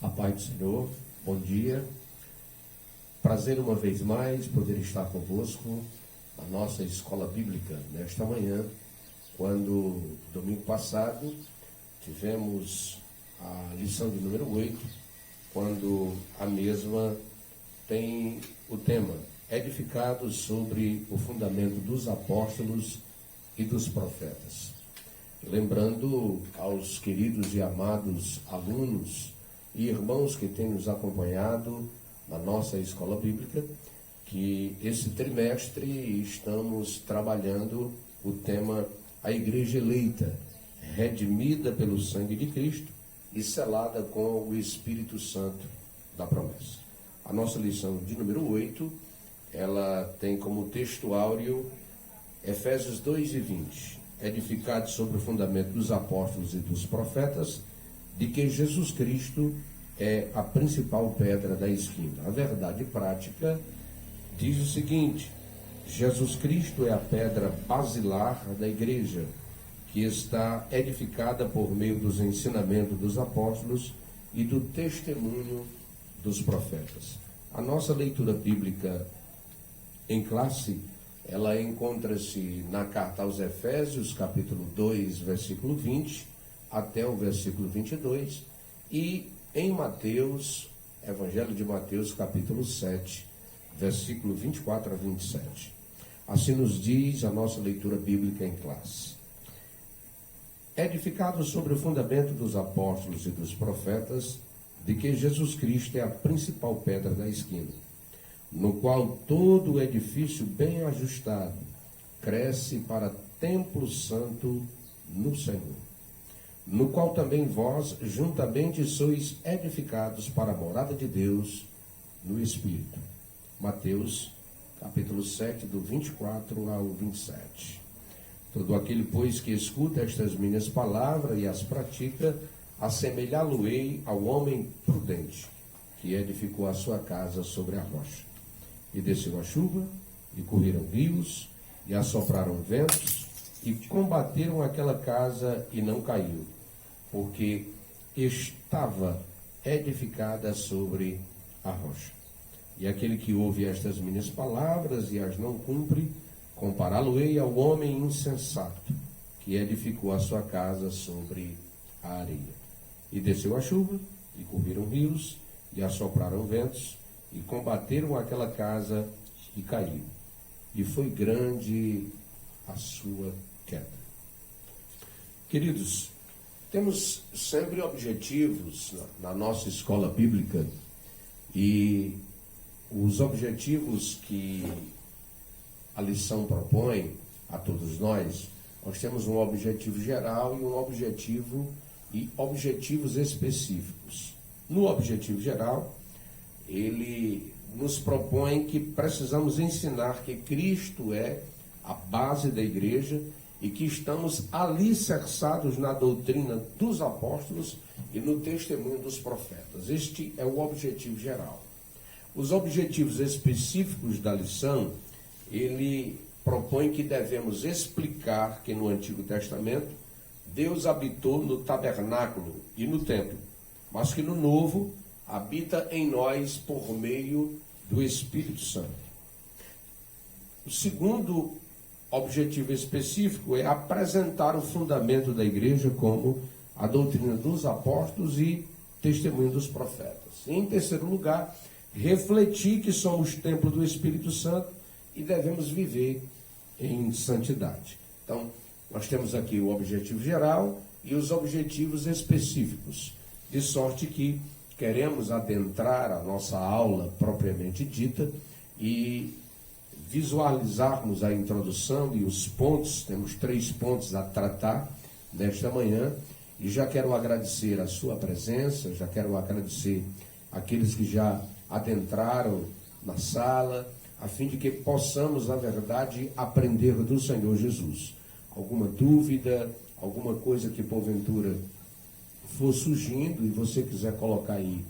A paz do Senhor, bom dia. Prazer uma vez mais poder estar convosco na nossa escola bíblica nesta manhã, quando domingo passado tivemos a lição de número 8, quando a mesma tem o tema edificado sobre o fundamento dos apóstolos e dos profetas. Lembrando aos queridos e amados alunos e irmãos que têm nos acompanhado na nossa escola bíblica, que esse trimestre estamos trabalhando o tema A Igreja Eleita, redimida pelo sangue de Cristo e selada com o Espírito Santo da promessa. A nossa lição de número 8, ela tem como texto áureo Efésios 2:20, edificado sobre o fundamento dos apóstolos e dos profetas, de que Jesus Cristo é a principal pedra da esquina. A verdade prática diz o seguinte: Jesus Cristo é a pedra basilar da igreja, que está edificada por meio dos ensinamentos dos apóstolos e do testemunho dos profetas. A nossa leitura bíblica em classe, ela encontra-se na carta aos Efésios, capítulo 2, versículo 20, até o versículo 22, e em Mateus, Evangelho de Mateus, capítulo 7, versículo 24 a 27. Assim nos diz a nossa leitura bíblica em classe. Edificado sobre o fundamento dos apóstolos e dos profetas, de que Jesus Cristo é a principal pedra da esquina, no qual todo o edifício bem ajustado cresce para templo santo no Senhor, no qual também vós juntamente sois edificados para a morada de Deus no Espírito. Mateus, capítulo 7, do 24 ao 27. Todo aquele, pois, que escuta estas minhas palavras e as pratica, assemelhá-lo-ei ao homem prudente, que edificou a sua casa sobre a rocha. E desceu a chuva, e correram rios, e assopraram ventos, e combateram aquela casa, e não caiu, porque estava edificada sobre a rocha. E aquele que ouve estas minhas palavras e as não cumpre, compará-lo-ei ao homem insensato, que edificou a sua casa sobre a areia. E desceu a chuva, e correram rios, e assopraram ventos, e combateram aquela casa, e caiu. E foi grande a sua queda. Queridos, temos sempre objetivos na nossa escola bíblica, e os objetivos que a lição propõe a todos nós temos um objetivo geral e um objetivo e objetivos específicos. No objetivo geral, ele nos propõe que precisamos ensinar que Cristo é a base da igreja e que estamos alicerçados na doutrina dos apóstolos e no testemunho dos profetas. Este é o objetivo geral. Os objetivos específicos da lição, ele propõe que devemos explicar que no Antigo Testamento Deus habitou no tabernáculo e no templo, mas que no Novo habita em nós por meio do Espírito Santo. O segundo objetivo específico é apresentar o fundamento da igreja como a doutrina dos apóstolos e testemunho dos profetas. E, em terceiro lugar, refletir que somos templo do Espírito Santo e devemos viver em santidade. Então, nós temos aqui o objetivo geral e os objetivos específicos, de sorte que queremos adentrar a nossa aula propriamente dita e visualizarmos a introdução e os pontos. Temos 3 pontos a tratar nesta manhã, e já quero agradecer a sua presença, já quero agradecer aqueles que já adentraram na sala, a fim de que possamos, na verdade, aprender do Senhor Jesus. Alguma dúvida, alguma coisa que porventura for surgindo e você quiser colocar aí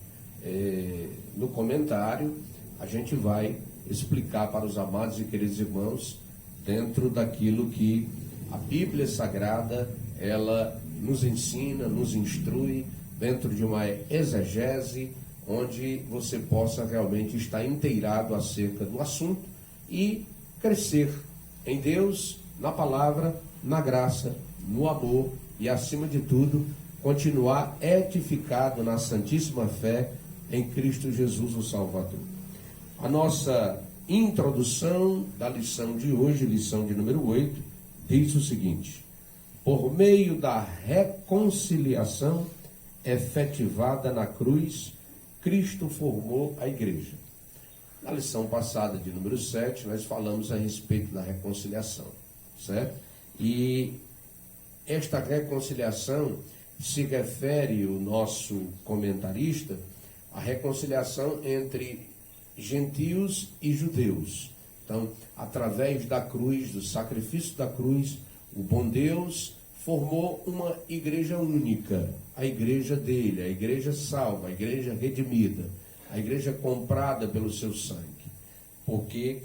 no comentário, a gente vai explicar para os amados e queridos irmãos dentro daquilo que a Bíblia Sagrada ela nos ensina, nos instrui, dentro de uma exegese, onde você possa realmente estar inteirado acerca do assunto e crescer em Deus, na palavra, na graça, no amor e, acima de tudo, continuar edificado na santíssima fé em Cristo Jesus, o Salvador. A nossa introdução da lição de hoje, lição de número 8, diz o seguinte: por meio da reconciliação efetivada na cruz, Cristo formou a igreja. Na lição passada de número 7, nós falamos a respeito da reconciliação, certo? E esta reconciliação se refere, o nosso comentarista, à reconciliação entre gentios e judeus. Então, através da cruz, do sacrifício da cruz, o bom Deus formou uma igreja única, a igreja dele, a igreja salva, a igreja redimida, a igreja comprada pelo seu sangue. Porque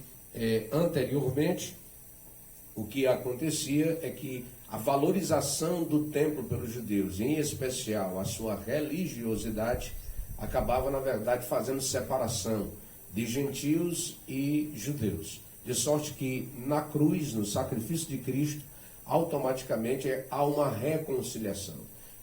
anteriormente o que acontecia é que a valorização do templo pelos judeus, em especial a sua religiosidade, acabava, na verdade, fazendo separação de gentios e judeus. De sorte que na cruz, no sacrifício de Cristo, automaticamente há uma reconciliação.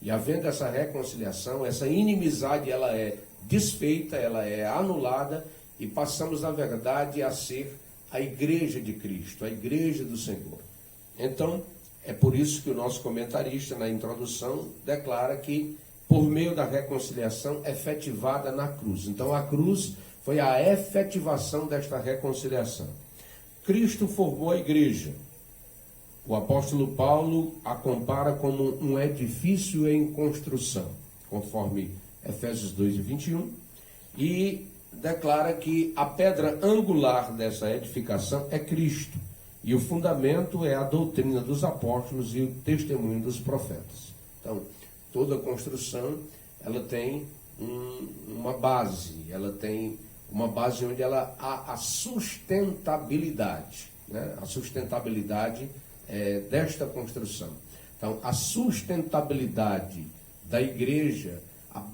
E havendo essa reconciliação, essa inimizade, ela é desfeita, ela é anulada, e passamos, na verdade, a ser a igreja de Cristo, a igreja do Senhor. Então, é por isso que o nosso comentarista, na introdução, declara que por meio da reconciliação efetivada na cruz. Então, a cruz foi a efetivação desta reconciliação. Cristo formou a igreja. O apóstolo Paulo a compara como um edifício em construção, conforme Efésios 2:21, e declara que a pedra angular dessa edificação é Cristo, e o fundamento é a doutrina dos apóstolos e o testemunho dos profetas. Então, toda construção, ela tem uma base, ela tem uma base onde ela há a sustentabilidade, né? A sustentabilidade desta construção. Então, a sustentabilidade da igreja,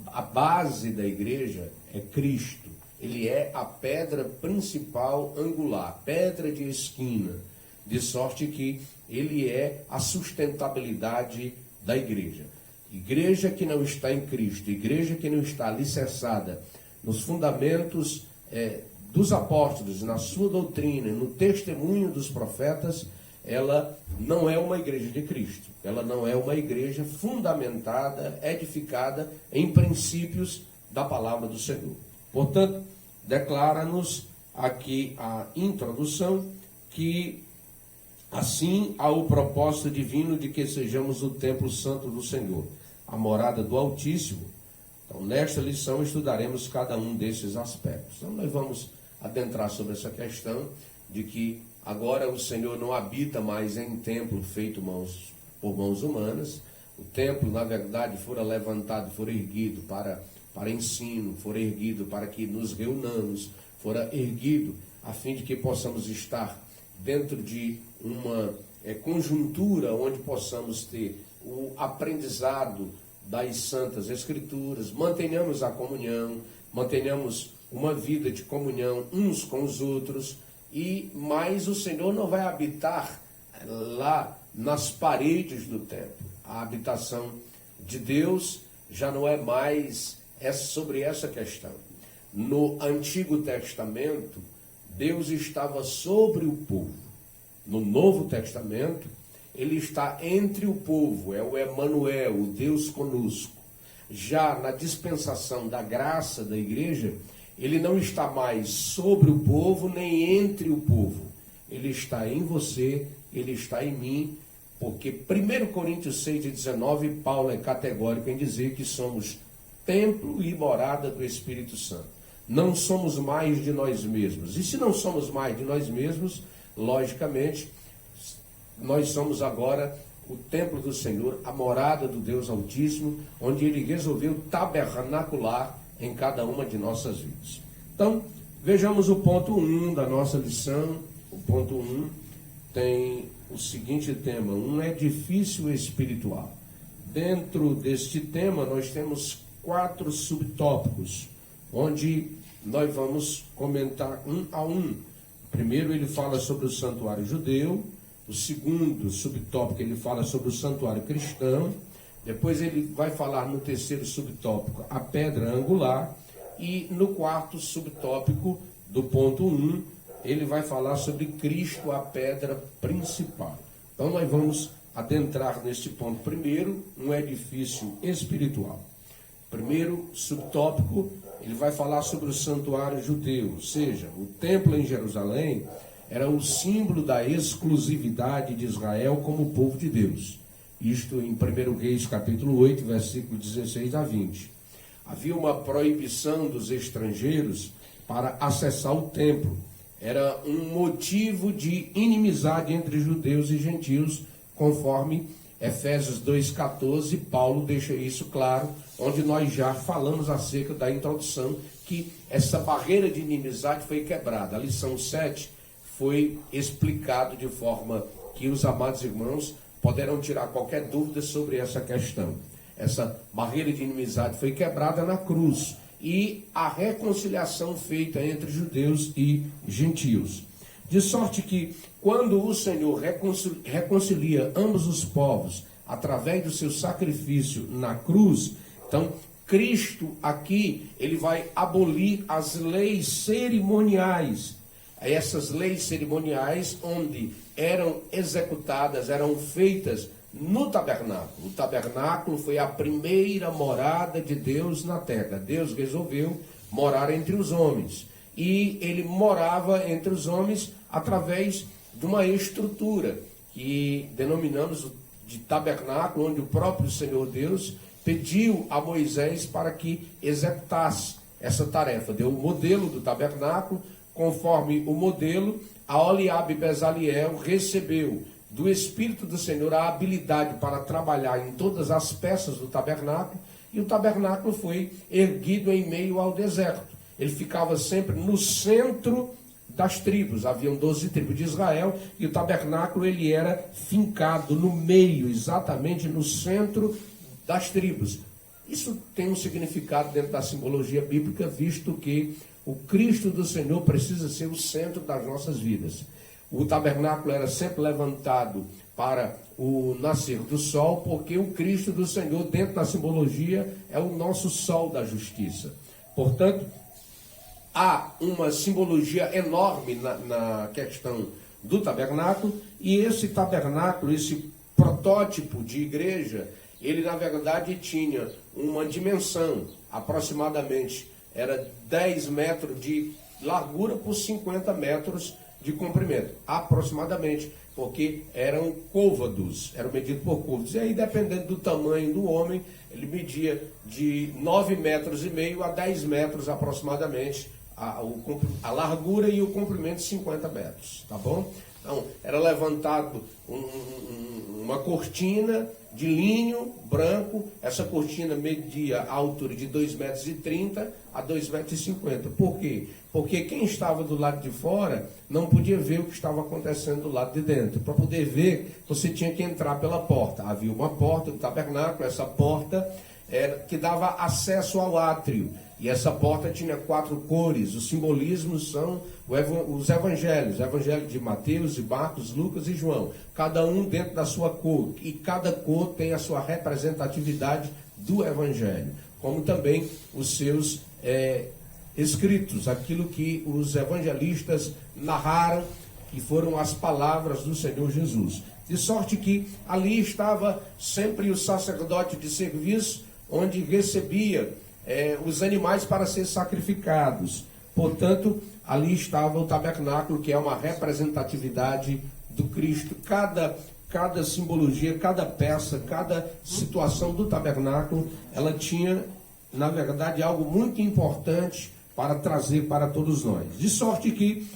a base da igreja é Cristo. Ele é a pedra principal angular, pedra de esquina, de sorte que ele é a sustentabilidade da igreja. Igreja que não está em Cristo, igreja que não está alicerçada nos fundamentos dos apóstolos, na sua doutrina, no testemunho dos profetas, ela não é uma igreja de Cristo. Ela não é uma igreja fundamentada, edificada em princípios da palavra do Senhor. Portanto, declara-nos aqui a introdução que assim há o propósito divino de que sejamos o templo santo do Senhor, a morada do Altíssimo. Então, nesta lição estudaremos cada um desses aspectos. Então, nós vamos adentrar sobre essa questão de que agora o Senhor não habita mais em templo feito por mãos humanas. O templo, na verdade, fora levantado, fora erguido para ensino, fora erguido para que nos reunamos, fora erguido a fim de que possamos estar dentro de uma conjuntura onde possamos ter o aprendizado das Santas Escrituras, mantenhamos a comunhão, mantenhamos uma vida de comunhão uns com os outros, mas o Senhor não vai habitar lá nas paredes do templo. A habitação de Deus já não é mais sobre essa questão. No Antigo Testamento, Deus estava sobre o povo. No Novo Testamento, ele está entre o povo, é o Emanuel, o Deus conosco. Já na dispensação da graça da igreja, ele não está mais sobre o povo, nem entre o povo. Ele está em você, ele está em mim, porque 1 Coríntios 6:19, Paulo é categórico em dizer que somos templo e morada do Espírito Santo. Não somos mais de nós mesmos. E se não somos mais de nós mesmos, logicamente, nós somos agora o templo do Senhor, a morada do Deus Altíssimo, onde ele resolveu tabernacular em cada uma de nossas vidas. Então, vejamos o ponto 1 da nossa lição. O ponto 1 tem o seguinte tema: um edifício espiritual. Dentro deste tema, nós temos 4 subtópicos, onde nós vamos comentar um a um. Primeiro ele fala sobre o santuário judeu, o segundo subtópico ele fala sobre o santuário cristão, depois ele vai falar no terceiro subtópico a pedra angular, e no quarto subtópico do ponto 1, ele vai falar sobre Cristo, a pedra principal. Então nós vamos adentrar neste ponto. Primeiro, um edifício espiritual. Primeiro subtópico, ele vai falar sobre o santuário judeu, ou seja, o templo em Jerusalém era o símbolo da exclusividade de Israel como povo de Deus. Isto em 1 Reis capítulo 8, versículo 16 a 20. Havia uma proibição dos estrangeiros para acessar o templo. Era um motivo de inimizade entre judeus e gentios, conforme Efésios 2,14, Paulo deixa isso claro, onde nós já falamos acerca da introdução, que essa barreira de inimizade foi quebrada. A lição 7 foi explicado de forma que os amados irmãos poderão tirar qualquer dúvida sobre essa questão. Essa barreira de inimizade foi quebrada na cruz e a reconciliação feita entre judeus e gentios. De sorte que, quando o Senhor reconcilia ambos os povos através do seu sacrifício na cruz, então Cristo aqui, ele vai abolir as leis cerimoniais. Essas leis cerimoniais onde eram executadas, eram feitas no tabernáculo. O tabernáculo foi a primeira morada de Deus na terra. Deus resolveu morar entre os homens. E ele morava entre os homens através de uma estrutura que denominamos de tabernáculo, onde o próprio Senhor Deus pediu a Moisés para que executasse essa tarefa. Deu o modelo do tabernáculo, conforme o modelo, a Oliabe Bezaliel recebeu do Espírito do Senhor a habilidade para trabalhar em todas as peças do tabernáculo, e o tabernáculo foi erguido em meio ao deserto. Ele ficava sempre no centro das tribos. Haviam 12 tribos de Israel, e o tabernáculo ele era fincado no meio, exatamente no centro das tribos. Isso tem um significado dentro da simbologia bíblica, visto que o Cristo do Senhor precisa ser o centro das nossas vidas. O tabernáculo era sempre levantado para o nascer do sol, porque o Cristo do Senhor, dentro da simbologia, é o nosso sol da justiça. Portanto, há uma simbologia enorme na questão do tabernáculo, e esse tabernáculo, esse protótipo de igreja, ele na verdade tinha uma dimensão, aproximadamente, era 10 metros de largura por 50 metros de comprimento, aproximadamente, porque eram côvados, eram medidos por côvados. E aí, dependendo do tamanho do homem, ele media de 9,5 metros a 10 metros aproximadamente, a largura e o comprimento 50 metros, tá bom? Então, era levantado uma cortina de linho branco. Essa cortina media a altura de 2,30 metros a 2,50 metros. Por quê? Porque quem estava do lado de fora não podia ver o que estava acontecendo do lado de dentro. Para poder ver, você tinha que entrar pela porta. Havia uma porta do tabernáculo, essa porta era que dava acesso ao átrio. E essa porta tinha 4 cores. Os simbolismos são os evangelhos. O evangelho de Mateus, de Marcos, Lucas e João. Cada um dentro da sua cor. E cada cor tem a sua representatividade do evangelho. Como também os seus escritos. Aquilo que os evangelistas narraram, que foram as palavras do Senhor Jesus. De sorte que ali estava sempre o sacerdote de serviço, onde recebia os animais para ser sacrificados. Portanto, ali estava o tabernáculo, que é uma representatividade do Cristo. Cada simbologia, cada peça, cada situação do tabernáculo, ela tinha, na verdade, algo muito importante para trazer para todos nós. De sorte que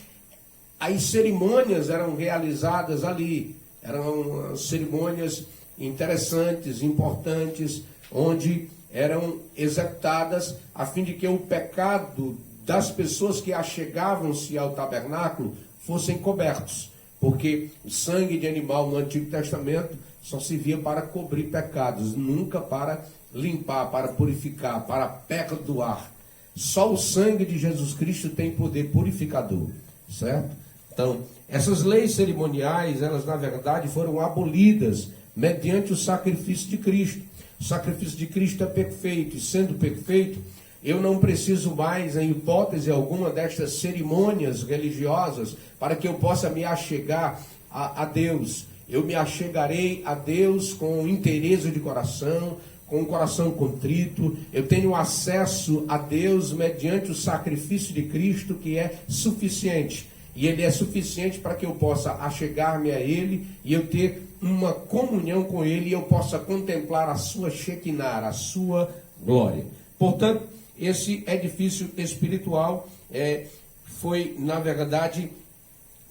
as cerimônias eram realizadas ali. Eram cerimônias interessantes, importantes, onde eram executadas a fim de que o pecado das pessoas que achegavam-se ao tabernáculo fossem cobertos. Porque o sangue de animal no Antigo Testamento só servia para cobrir pecados, nunca para limpar, para purificar, para perdoar. Só o sangue de Jesus Cristo tem poder purificador, certo? Então, essas leis cerimoniais, elas na verdade foram abolidas mediante o sacrifício de Cristo. O sacrifício de Cristo é perfeito, e sendo perfeito, eu não preciso mais, em hipótese alguma, destas cerimônias religiosas para que eu possa me achegar a Deus. Eu me achegarei a Deus com interesse de coração, com o coração contrito. Eu tenho acesso a Deus mediante o sacrifício de Cristo, que é suficiente. E ele é suficiente para que eu possa achegar-me a ele e eu ter uma comunhão com ele e eu possa contemplar a sua Shekinah, a sua glória. Portanto, esse edifício espiritual foi, na verdade,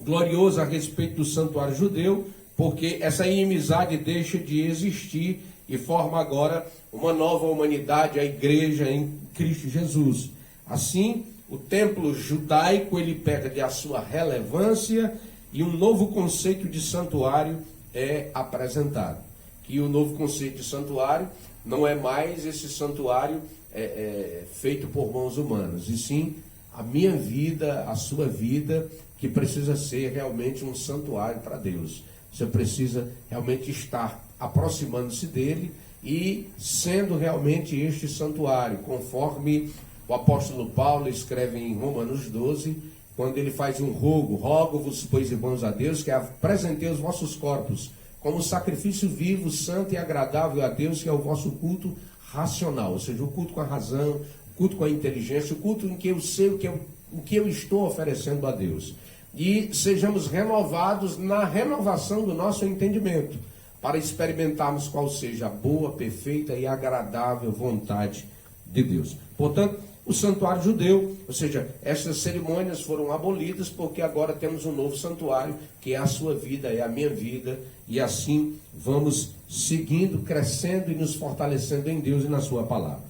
glorioso a respeito do santuário judeu, porque essa inimizade deixa de existir e forma agora uma nova humanidade, a igreja em Cristo Jesus. Assim, o templo judaico, ele perde a sua relevância e um novo conceito de santuário é apresentado. Que o novo conceito de santuário não é mais esse santuário feito por mãos humanas, e sim a minha vida, a sua vida, que precisa ser realmente um santuário para Deus. Você precisa realmente estar aproximando-se dele e sendo realmente este santuário, conforme o apóstolo Paulo escreve em Romanos 12, quando ele faz um rogo-vos, pois irmãos, a Deus, que apresentei os vossos corpos como sacrifício vivo, santo e agradável a Deus, que é o vosso culto racional, ou seja, o culto com a razão, o culto com a inteligência, o culto em que eu sei o que eu estou oferecendo a Deus. E sejamos renovados na renovação do nosso entendimento, para experimentarmos qual seja a boa, perfeita e agradável vontade de Deus. Portanto, o santuário judeu, ou seja, essas cerimônias foram abolidas, porque agora temos um novo santuário, que é a sua vida, é a minha vida, e assim vamos seguindo, crescendo e nos fortalecendo em Deus e na sua palavra.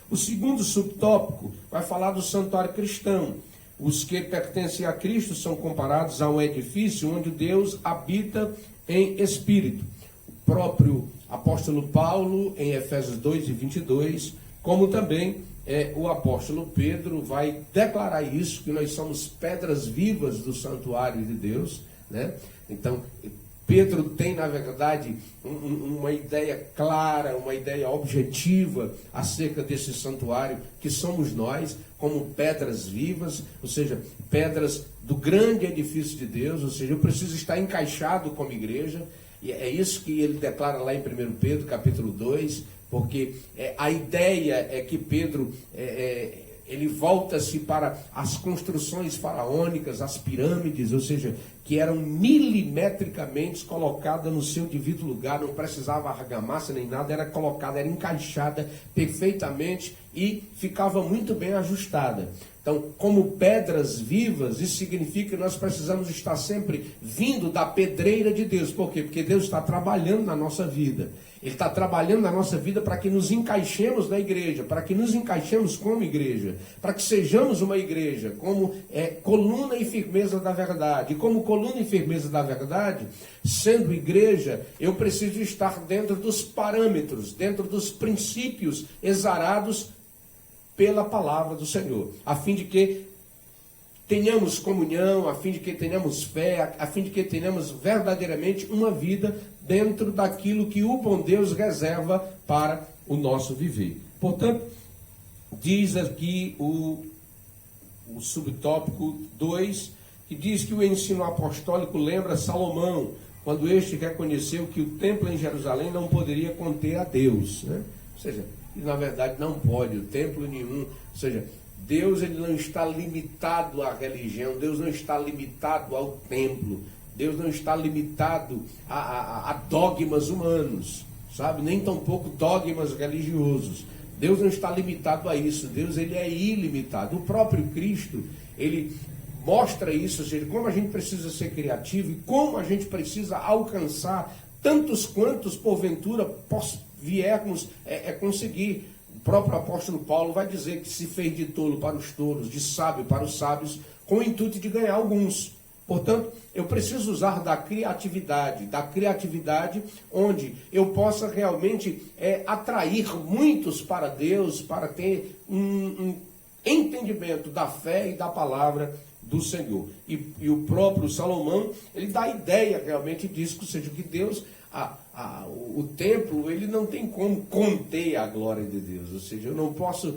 O segundo subtópico vai falar do santuário cristão. Os que pertencem a Cristo são comparados a um edifício onde Deus habita em espírito. O próprio apóstolo Paulo, em Efésios 2:22, como também o apóstolo Pedro vai declarar isso, que nós somos pedras vivas do santuário de Deus, né? Então, Pedro tem, na verdade, uma ideia clara, uma ideia objetiva acerca desse santuário, que somos nós, como pedras vivas, ou seja, pedras do grande edifício de Deus, ou seja, eu preciso estar encaixado como igreja, e é isso que ele declara lá em 1 Pedro, capítulo 2, porque a ideia é que Pedro, ele volta-se para as construções faraônicas, as pirâmides, ou seja, que eram milimetricamente colocadas no seu devido lugar, não precisava argamassa nem nada, era colocada, era encaixada perfeitamente e ficava muito bem ajustada. Então, como pedras vivas, isso significa que nós precisamos estar sempre vindo da pedreira de Deus. Por quê? Porque Deus está trabalhando na nossa vida. Ele está trabalhando na nossa vida para que nos encaixemos na igreja, para que nos encaixemos como igreja, para que sejamos uma igreja, como coluna e firmeza da verdade. E como coluna e firmeza da verdade, sendo igreja, eu preciso estar dentro dos parâmetros, dentro dos princípios exarados pela palavra do Senhor, a fim de que tenhamos comunhão, a fim de que tenhamos fé, a fim de que tenhamos verdadeiramente uma vida dentro daquilo que o bom Deus reserva para o nosso viver. Portanto, diz aqui o subtópico 2, que diz que o ensino apostólico lembra Salomão, quando este reconheceu que o templo em Jerusalém não poderia conter a Deus, né? Ou seja, na verdade não pode, o templo nenhum, ou seja, Deus ele não está limitado à religião, Deus não está limitado ao templo, Deus não está limitado a dogmas humanos, sabe? Nem tampouco dogmas religiosos. Deus não está limitado a isso, Deus ele é ilimitado. O próprio Cristo, ele mostra isso, ou seja, como a gente precisa ser criativo e como a gente precisa alcançar tantos quantos porventura viermos conseguir. O próprio apóstolo Paulo vai dizer que se fez de tolo para os tolos, de sábio para os sábios, com o intuito de ganhar alguns. Portanto, eu preciso usar da criatividade onde eu possa realmente atrair muitos para Deus, para ter um entendimento da fé e da palavra do Senhor. E o próprio Salomão, ele dá a ideia realmente disso, ou seja, que Deus, o templo, ele não tem como conter a glória de Deus, ou seja, eu não posso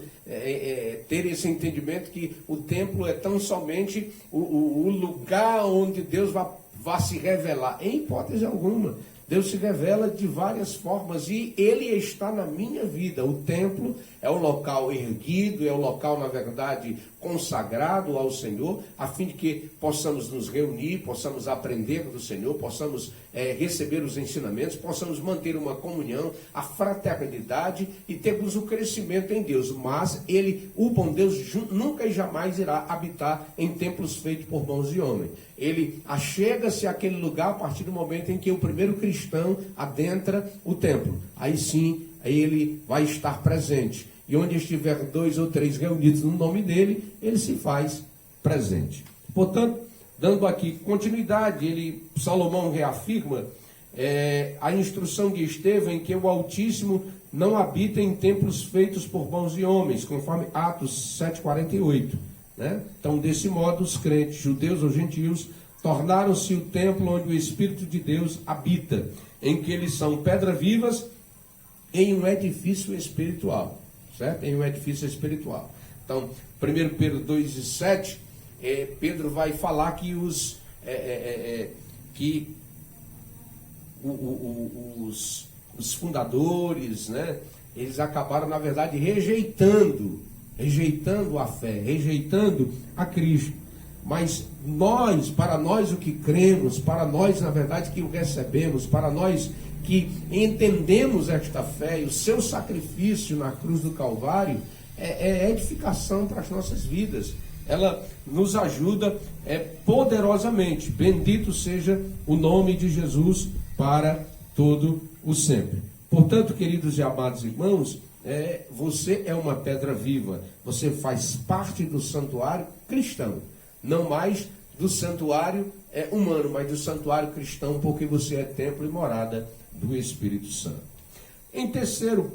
ter esse entendimento que o templo é tão somente o lugar onde Deus vai se revelar. Em hipótese alguma, Deus se revela de várias formas e Ele está na minha vida. O templo é o local erguido, é o local, na verdade, consagrado ao Senhor, a fim de que possamos nos reunir, possamos aprender do Senhor, possamos receber os ensinamentos, possamos manter uma comunhão, a fraternidade e termos o crescimento em Deus. Mas Ele, o bom Deus, nunca e jamais irá habitar em templos feitos por mãos de homem. Ele achega-se àquele lugar a partir do momento em que o primeiro cristão adentra o templo. Aí sim, ele vai estar presente. E onde estiver 2 ou 3 reunidos no nome dele, ele se faz presente. Portanto, dando aqui continuidade, Salomão reafirma a instrução de Estevão em que o Altíssimo não habita em templos feitos por mãos de homens, conforme Atos 7,48. Né? Então, desse modo, os crentes, judeus ou gentios, tornaram-se o templo onde o Espírito de Deus habita, em que eles são pedras vivas em um edifício espiritual. Certo? Em um edifício espiritual. Então, 1 Pedro 2,7, Pedro vai falar que os fundadores, né, eles acabaram, na verdade, rejeitando a fé, rejeitando a Cristo. Mas para nós o que cremos, para nós, na verdade, que o recebemos, para nós que entendemos esta fé e o seu sacrifício na cruz do Calvário, é edificação para as nossas vidas. Ela nos ajuda poderosamente. Bendito seja o nome de Jesus para todo o sempre. Portanto, queridos e amados irmãos, você é uma pedra viva. Você faz parte do santuário cristão. Não mais do santuário humano, mas do santuário cristão, porque você é templo e morada do Espírito Santo. Em terceiro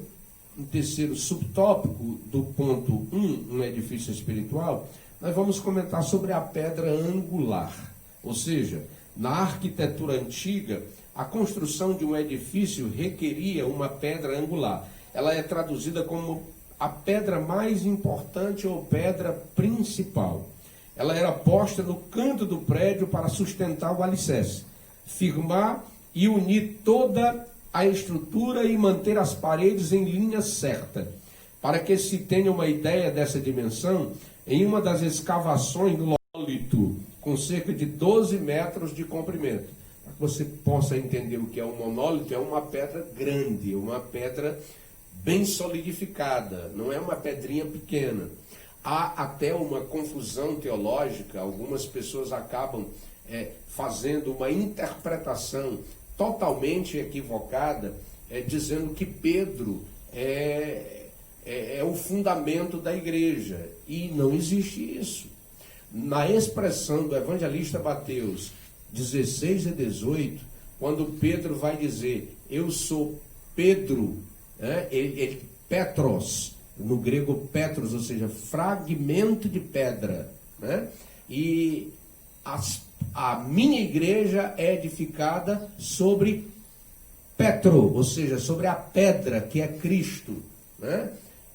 subtópico do ponto 1, um edifício espiritual, nós vamos comentar sobre a pedra angular. Ou seja, na arquitetura antiga, a construção de um edifício requeria uma pedra angular. Ela é traduzida como a pedra mais importante ou pedra principal. Ela era posta no canto do prédio para sustentar o alicerce, firmar e unir toda a estrutura e manter as paredes em linha certa. Para que se tenha uma ideia dessa dimensão, em uma das escavações do monólito, com cerca de 12 metros de comprimento. Para que você possa entender o que é um monólito, é uma pedra grande, uma pedra bem solidificada, não é uma pedrinha pequena. Há até uma confusão teológica, algumas pessoas acabam fazendo uma interpretação totalmente equivocada, dizendo que Pedro é o fundamento da igreja. E não existe isso. Na expressão do evangelista Mateus 16 e 18, quando Pedro vai dizer, eu sou Pedro, Petros, no grego Petros, ou seja, fragmento de pedra, né? E a minha igreja é edificada sobre Petro, ou seja, sobre a pedra que é Cristo, né?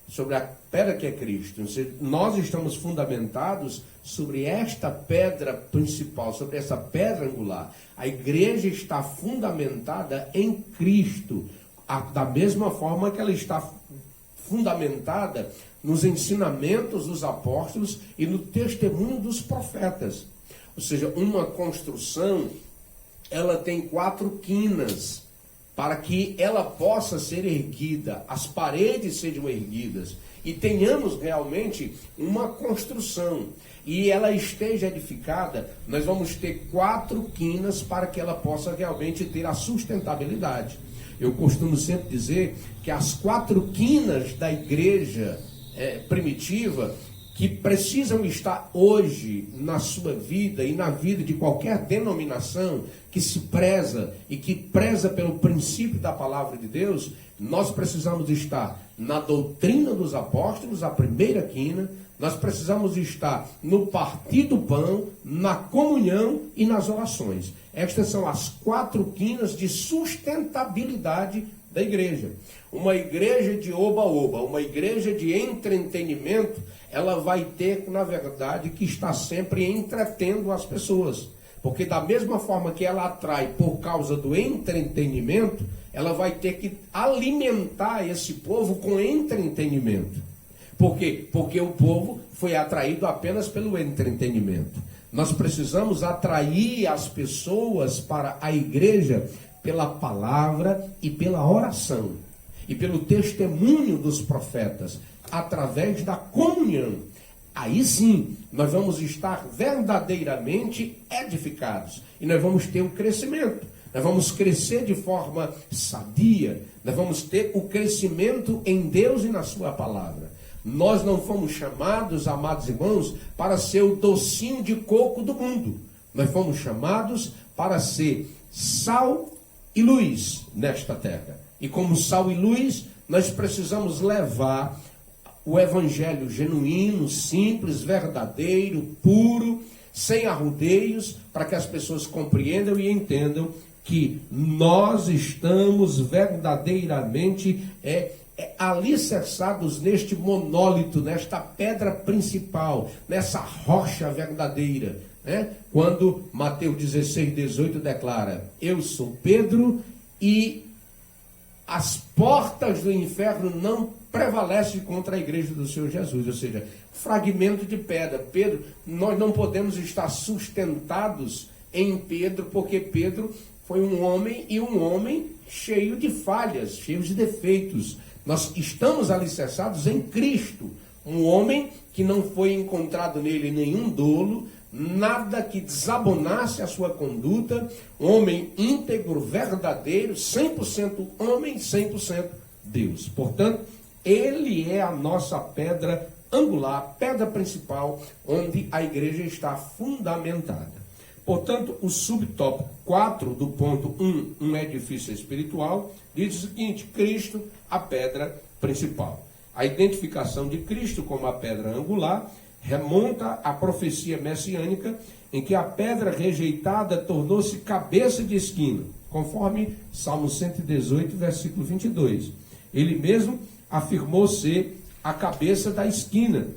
Sobre a pedra que é Cristo. Ou seja, nós estamos fundamentados sobre esta pedra principal, sobre essa pedra angular. A igreja está fundamentada em Cristo, da mesma forma que ela está fundamentada nos ensinamentos dos apóstolos e no testemunho dos profetas. Ou seja, uma construção, ela tem 4 quinas para que ela possa ser erguida, as paredes sejam erguidas e tenhamos realmente uma construção e ela esteja edificada. Nós vamos ter 4 quinas para que ela possa realmente ter a sustentabilidade. Eu costumo sempre dizer que as 4 quinas da igreja primitiva, que precisam estar hoje na sua vida e na vida de qualquer denominação que se preza e que preza pelo princípio da palavra de Deus, nós precisamos estar na doutrina dos apóstolos, a primeira quina, nós precisamos estar no partir do pão, na comunhão e nas orações. Estas são as 4 quinas de sustentabilidade da igreja. Uma igreja de oba-oba, uma igreja de entretenimento, ela vai ter, na verdade, que estar sempre entretendo as pessoas. Porque da mesma forma que ela atrai por causa do entretenimento, ela vai ter que alimentar esse povo com entretenimento. Por quê? Porque o povo foi atraído apenas pelo entretenimento. Nós precisamos atrair as pessoas para a igreja pela palavra e pela oração. E pelo testemunho dos profetas, através da comunhão. Aí sim, nós vamos estar verdadeiramente edificados. E nós vamos ter um crescimento. Nós vamos crescer de forma sadia. Nós vamos ter o crescimento em Deus e na sua palavra. Nós não fomos chamados, amados irmãos, para ser o docinho de coco do mundo. Nós fomos chamados para ser sal e luz nesta terra. E como sal e luz, nós precisamos levar o evangelho genuíno, simples, verdadeiro, puro, sem arrudeios, para que as pessoas compreendam e entendam que nós estamos verdadeiramente alicerçados neste monólito, nesta pedra principal, nessa rocha verdadeira, né? Quando Mateus 16:18 declara: eu sou Pedro e as portas do inferno não prevalecem contra a igreja do Senhor Jesus. Ou seja, fragmento de pedra. Pedro, nós não podemos estar sustentados em Pedro, porque Pedro foi um homem, e um homem cheio de falhas, cheio de defeitos. Nós estamos alicerçados em Cristo, um homem que não foi encontrado nele nenhum dolo, nada que desabonasse a sua conduta, um homem íntegro, verdadeiro, 100% homem, 100% Deus. Portanto, ele é a nossa pedra angular, pedra principal, onde a igreja está fundamentada. Portanto, o subtópico 4 do ponto 1, um edifício espiritual, diz o seguinte: Cristo, a pedra principal. A identificação de Cristo como a pedra angular remonta à profecia messiânica, em que a pedra rejeitada tornou-se cabeça de esquina, conforme Salmo 118, versículo 22. Ele mesmo afirmou ser a cabeça da esquina,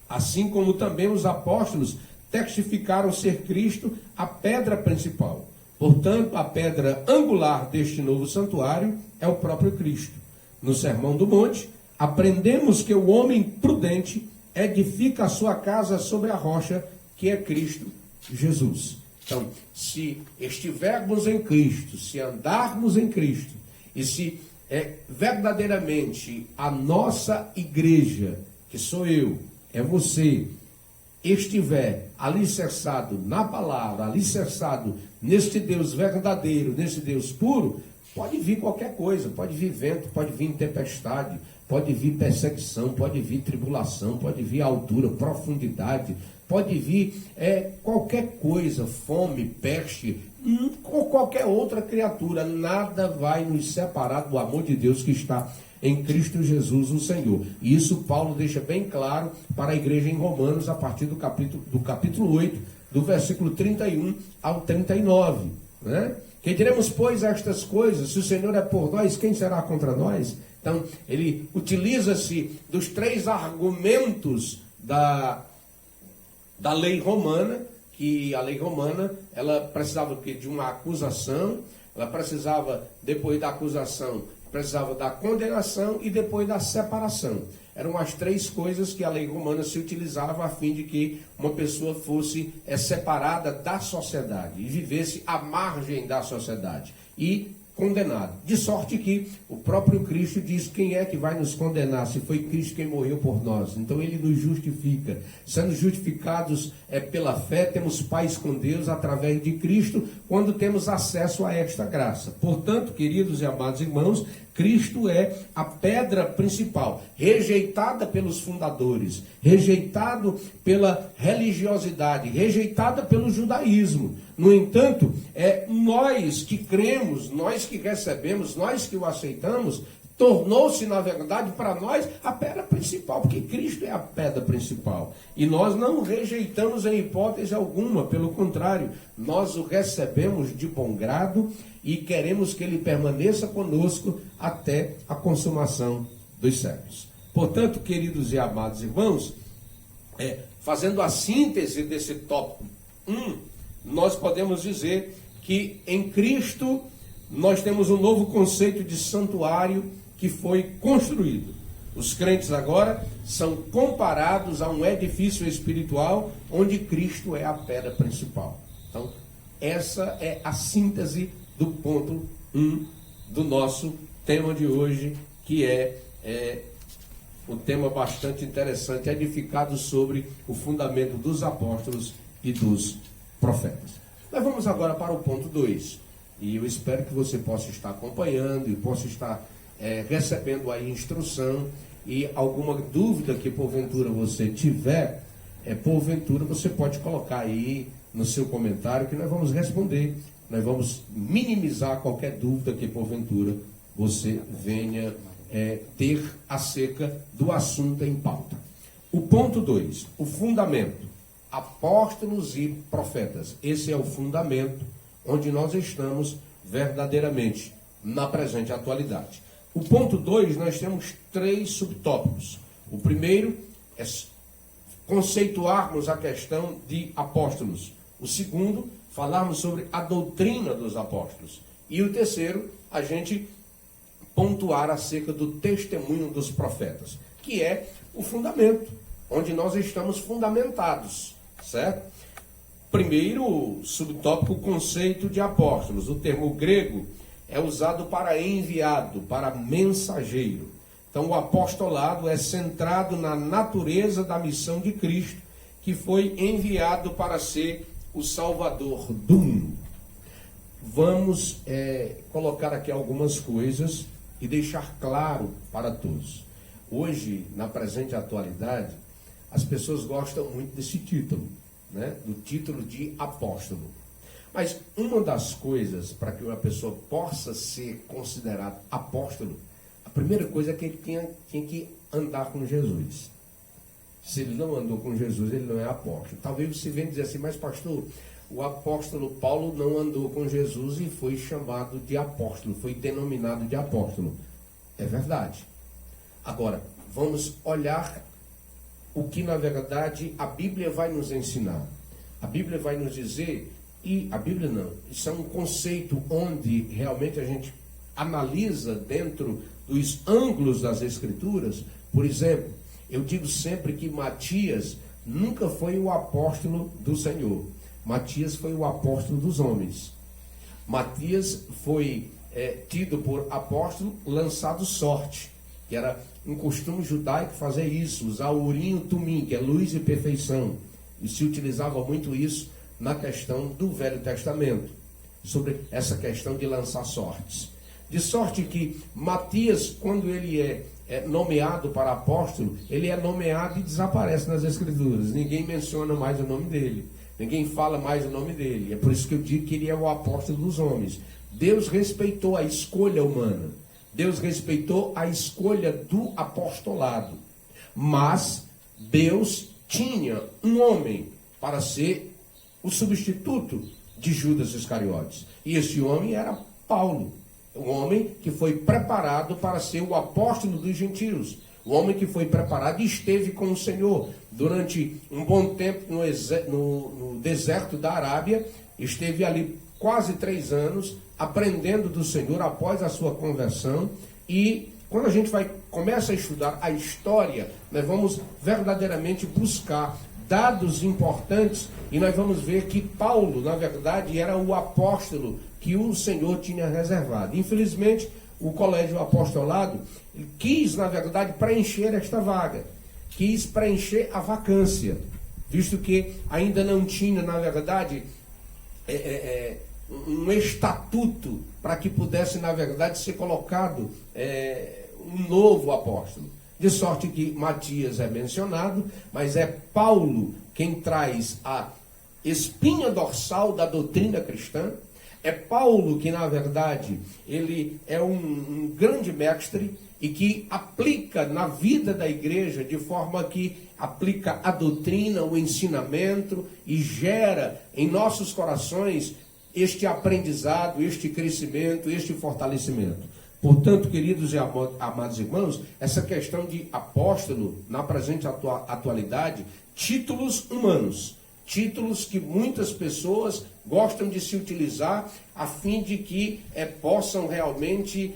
assim como também os apóstolos testificaram ser Cristo a pedra principal. Portanto, a pedra angular deste novo santuário é o próprio Cristo. No Sermão do Monte, aprendemos que o homem prudente edifica a sua casa sobre a rocha, que é Cristo Jesus. Então, se estivermos em Cristo, se andarmos em Cristo, e se verdadeiramente a nossa igreja, que sou eu, é você, estiver alicerçado na palavra, alicerçado neste Deus verdadeiro, neste Deus puro, pode vir qualquer coisa, pode vir vento, pode vir tempestade, pode vir perseguição, pode vir tribulação, pode vir altura, profundidade, pode vir qualquer coisa, fome, peste, ou qualquer outra criatura. Nada vai nos separar do amor de Deus que está em Cristo Jesus, o Senhor. E isso Paulo deixa bem claro para a igreja em Romanos, a partir do capítulo 8, do versículo 31 ao 39. Né? Que diremos, pois, estas coisas? Se o Senhor é por nós, quem será contra nós? Então, ele utiliza-se dos 3 argumentos da lei romana, que a lei romana, ela precisava de uma acusação, ela precisava, depois da acusação, precisava da condenação e depois da separação. Eram as 3 coisas que a lei romana se utilizava a fim de que uma pessoa fosse separada da sociedade e vivesse à margem da sociedade e condenado. De sorte que o próprio Cristo diz: quem é que vai nos condenar se foi Cristo quem morreu por nós? Então ele nos justifica. Sendo justificados pela fé, temos paz com Deus através de Cristo, quando temos acesso a esta graça. Portanto, queridos e amados irmãos, Cristo é a pedra principal, rejeitada pelos fundadores, rejeitado pela religiosidade, rejeitada pelo judaísmo. No entanto, nós que cremos, nós que recebemos, nós que o aceitamos, tornou-se, na verdade, para nós a pedra principal, porque Cristo é a pedra principal. E nós não rejeitamos em hipótese alguma, pelo contrário, nós o recebemos de bom grado e queremos que ele permaneça conosco até a consumação dos séculos. Portanto, queridos e amados irmãos, fazendo a síntese desse tópico 1, nós podemos dizer que em Cristo nós temos um novo conceito de santuário que foi construído. Os crentes agora são comparados a um edifício espiritual onde Cristo é a pedra principal. Então, essa é a síntese do ponto 1 do nosso tema de hoje, que é um tema bastante interessante, edificado sobre o fundamento dos apóstolos e dos profetas. Nós vamos agora para o ponto 2. E eu espero que você possa estar acompanhando e possa estar recebendo aí instrução, e alguma dúvida que porventura você tiver, porventura você pode colocar aí no seu comentário que nós vamos responder. Nós vamos minimizar qualquer dúvida que porventura você venha ter acerca do assunto em pauta. O ponto 2, o fundamento, apóstolos e profetas. Esse é o fundamento onde nós estamos verdadeiramente na presente atualidade. O ponto 2, nós temos 3 subtópicos. O primeiro é conceituarmos a questão de apóstolos. O segundo, falarmos sobre a doutrina dos apóstolos. E o terceiro, a gente pontuar acerca do testemunho dos profetas, que é o fundamento, onde nós estamos fundamentados, certo? Primeiro subtópico, o conceito de apóstolos. O termo grego é usado para enviado, para mensageiro. Então, o apostolado é centrado na natureza da missão de Cristo, que foi enviado para ser o Salvador do mundo. Vamos colocar aqui algumas coisas e deixar claro para todos. Hoje, na presente atualidade, as pessoas gostam muito desse título, né? Do título de apóstolo. Mas uma das coisas para que uma pessoa possa ser considerada apóstolo, a primeira coisa é que ele tinha que andar com Jesus. Se ele não andou com Jesus, ele não é apóstolo. Talvez você venha dizer assim, mas pastor, o apóstolo Paulo não andou com Jesus e foi chamado de apóstolo, foi denominado de apóstolo. É verdade. Agora, vamos olhar o que na verdade a Bíblia vai nos ensinar. A Bíblia vai nos dizer, e a Bíblia não, isso é um conceito onde realmente a gente analisa dentro dos ângulos das Escrituras. Por exemplo, eu digo sempre que Matias nunca foi o apóstolo do Senhor. Matias foi o apóstolo dos homens. Matias foi tido por apóstolo lançado sorte, que era um costume judaico fazer isso, usar o urim e o tumim, que é luz e perfeição. E se utilizava muito isso na questão do Velho Testamento, sobre essa questão de lançar sortes. De sorte que Matias, quando ele é nomeado para apóstolo, ele é nomeado e desaparece nas Escrituras. Ninguém menciona mais o nome dele. Ninguém fala mais o nome dele. É por isso que eu digo que ele é o apóstolo dos homens. Deus respeitou a escolha humana. Deus respeitou a escolha do apostolado. Mas Deus tinha um homem para ser o substituto de Judas Iscariotes. E esse homem era Paulo. Um homem que foi preparado para ser o apóstolo dos gentios. O homem que foi preparado e esteve com o Senhor durante um bom tempo no deserto da Arábia. Esteve ali quase 3 anos aprendendo do Senhor após a sua conversão. E quando a gente começa a estudar a história, nós vamos verdadeiramente buscar dados importantes e nós vamos ver que Paulo, na verdade, era o apóstolo que o Senhor tinha reservado. Infelizmente, o colégio apostolado quis, na verdade, preencher esta vaga, quis preencher a vacância, visto que ainda não tinha, na verdade, um estatuto para que pudesse, na verdade, ser colocado um novo apóstolo. De sorte que Matias é mencionado, mas é Paulo quem traz a espinha dorsal da doutrina cristã. É Paulo que, na verdade, ele é um grande mestre e que aplica na vida da igreja de forma que aplica a doutrina, o ensinamento e gera em nossos corações este aprendizado, este crescimento, este fortalecimento. Portanto, queridos e amados irmãos, essa questão de apóstolo, na presente atualidade, títulos humanos, títulos que muitas pessoas gostam de se utilizar a fim de que possam realmente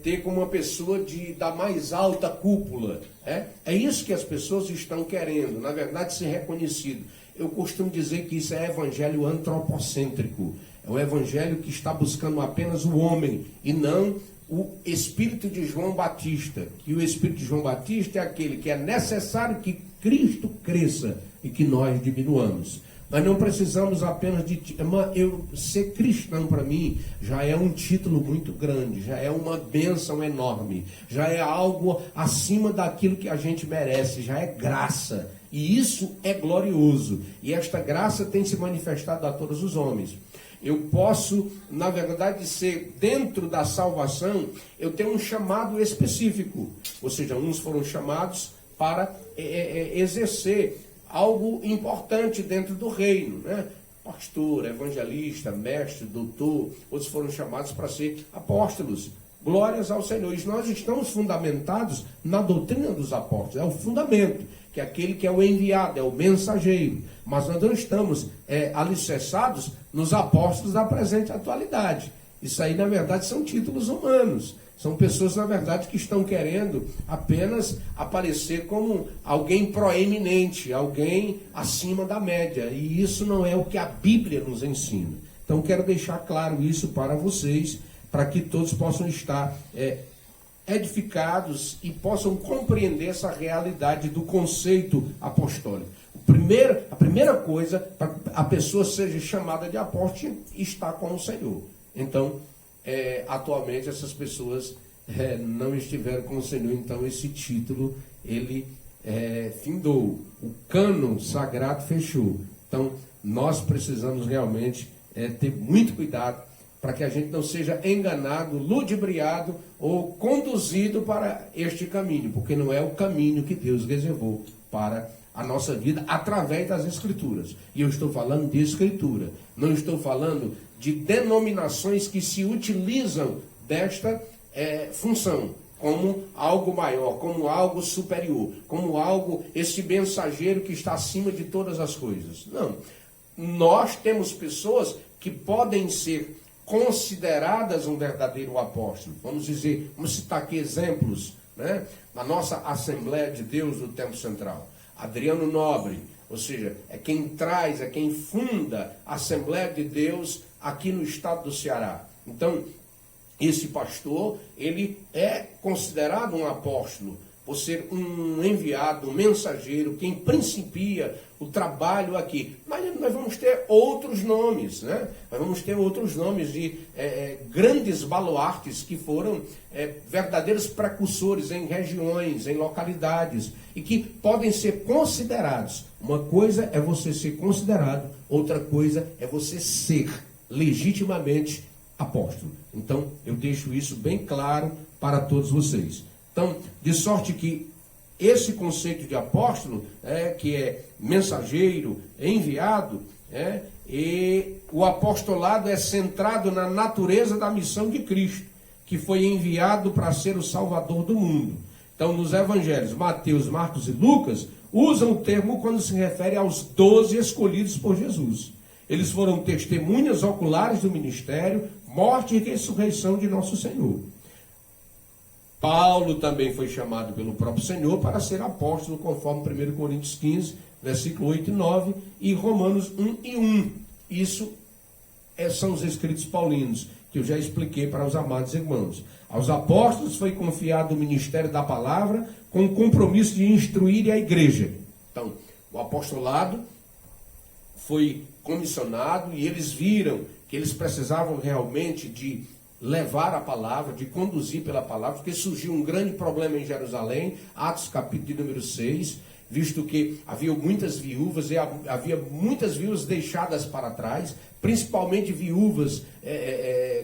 ter como uma pessoa da mais alta cúpula. É isso que as pessoas estão querendo, na verdade, ser reconhecido. Eu costumo dizer que isso é evangelho antropocêntrico. É um evangelho que está buscando apenas o homem e não o espírito de João Batista. Que o espírito de João Batista é aquele que é necessário que Cristo cresça e que nós diminuamos. Nós não precisamos apenas de... Eu ser cristão, para mim, já é um título muito grande, já é uma bênção enorme, já é algo acima daquilo que a gente merece, já é graça. E isso é glorioso. E esta graça tem se manifestado a todos os homens. Eu posso, na verdade, ser dentro da salvação, eu tenho um chamado específico. Ou seja, uns foram chamados para exercer algo importante dentro do reino, né? Pastor, evangelista, mestre, doutor, outros foram chamados para ser apóstolos. Glórias ao Senhor. E nós estamos fundamentados na doutrina dos apóstolos, é o fundamento, que é aquele que é o enviado, é o mensageiro. Mas nós não estamos alicerçados nos apóstolos da presente atualidade. Isso aí, na verdade, são títulos humanos. São pessoas, na verdade, que estão querendo apenas aparecer como alguém proeminente, alguém acima da média. E isso não é o que a Bíblia nos ensina. Então, quero deixar claro isso para vocês, para que todos possam estar edificados e possam compreender essa realidade do conceito apostólico. A primeira coisa, para a pessoa seja chamada de apóstolo, está com o Senhor. Então, atualmente essas pessoas não estiveram com o Senhor, então esse título, ele findou. O cânon sagrado fechou. Então, nós precisamos realmente ter muito cuidado para que a gente não seja enganado, ludibriado ou conduzido para este caminho, porque não é o caminho que Deus reservou para a nossa vida através das Escrituras. E eu estou falando de Escritura, não estou falando de denominações que se utilizam desta função como algo maior, como algo superior, como algo, esse mensageiro que está acima de todas as coisas. Não. Nós temos pessoas que podem ser consideradas um verdadeiro apóstolo. Vamos citar aqui exemplos, né? Na nossa Assembleia de Deus do Tempo Central. Adriano Nobre, ou seja, é quem traz, é quem funda a Assembleia de Deus aqui no estado do Ceará. Então, esse pastor, ele é considerado um apóstolo, por ser um enviado, um mensageiro, quem principia o trabalho aqui. Mas nós vamos ter outros nomes, né? Nós vamos ter outros nomes de grandes baluartes que foram verdadeiros precursores em regiões, em localidades, e que podem ser considerados. Uma coisa é você ser considerado, outra coisa é você ser legitimamente apóstolo. Então, eu deixo isso bem claro para todos vocês. Então, de sorte que esse conceito de apóstolo, que é mensageiro, enviado, e o apostolado é centrado na natureza da missão de Cristo, que foi enviado para ser o Salvador do mundo. Então, nos evangelhos Mateus, Marcos e Lucas, usam o termo quando se refere aos 12 escolhidos por Jesus. Eles foram testemunhas oculares do ministério, morte e ressurreição de nosso Senhor. Paulo também foi chamado pelo próprio Senhor para ser apóstolo, conforme 1 Coríntios 15, versículo 8 e 9, e Romanos 1 e 1. Isso são os escritos paulinos, que eu já expliquei para os amados irmãos. Aos apóstolos foi confiado o ministério da palavra, com o compromisso de instruir a igreja. Então, o apostolado foi comissionado e eles viram que eles precisavam realmente de levar a palavra, de conduzir pela palavra, porque surgiu um grande problema em Jerusalém, Atos capítulo de número 6, visto que havia muitas viúvas e havia muitas viúvas deixadas para trás, principalmente viúvas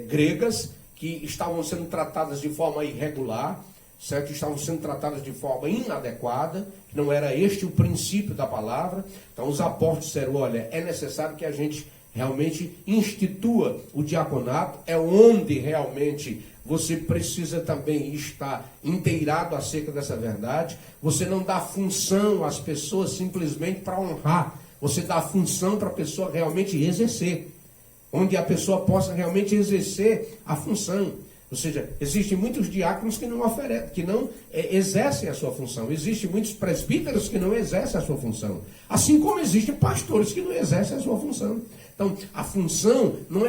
gregas, que estavam sendo tratadas de forma irregular, certo? Estavam sendo tratadas de forma inadequada, que não era este o princípio da palavra. Então os apóstolos disseram, olha, é necessário que a gente realmente institua o diaconato, é onde realmente você precisa também estar inteirado acerca dessa verdade. Você não dá função às pessoas simplesmente para honrar, você dá função para a pessoa realmente exercer, onde a pessoa possa realmente exercer a função. Ou seja, existem muitos diáconos que não oferecem, que não exercem a sua função. Existem muitos presbíteros que não exercem a sua função. Assim como existem pastores que não exercem a sua função. Então, a função não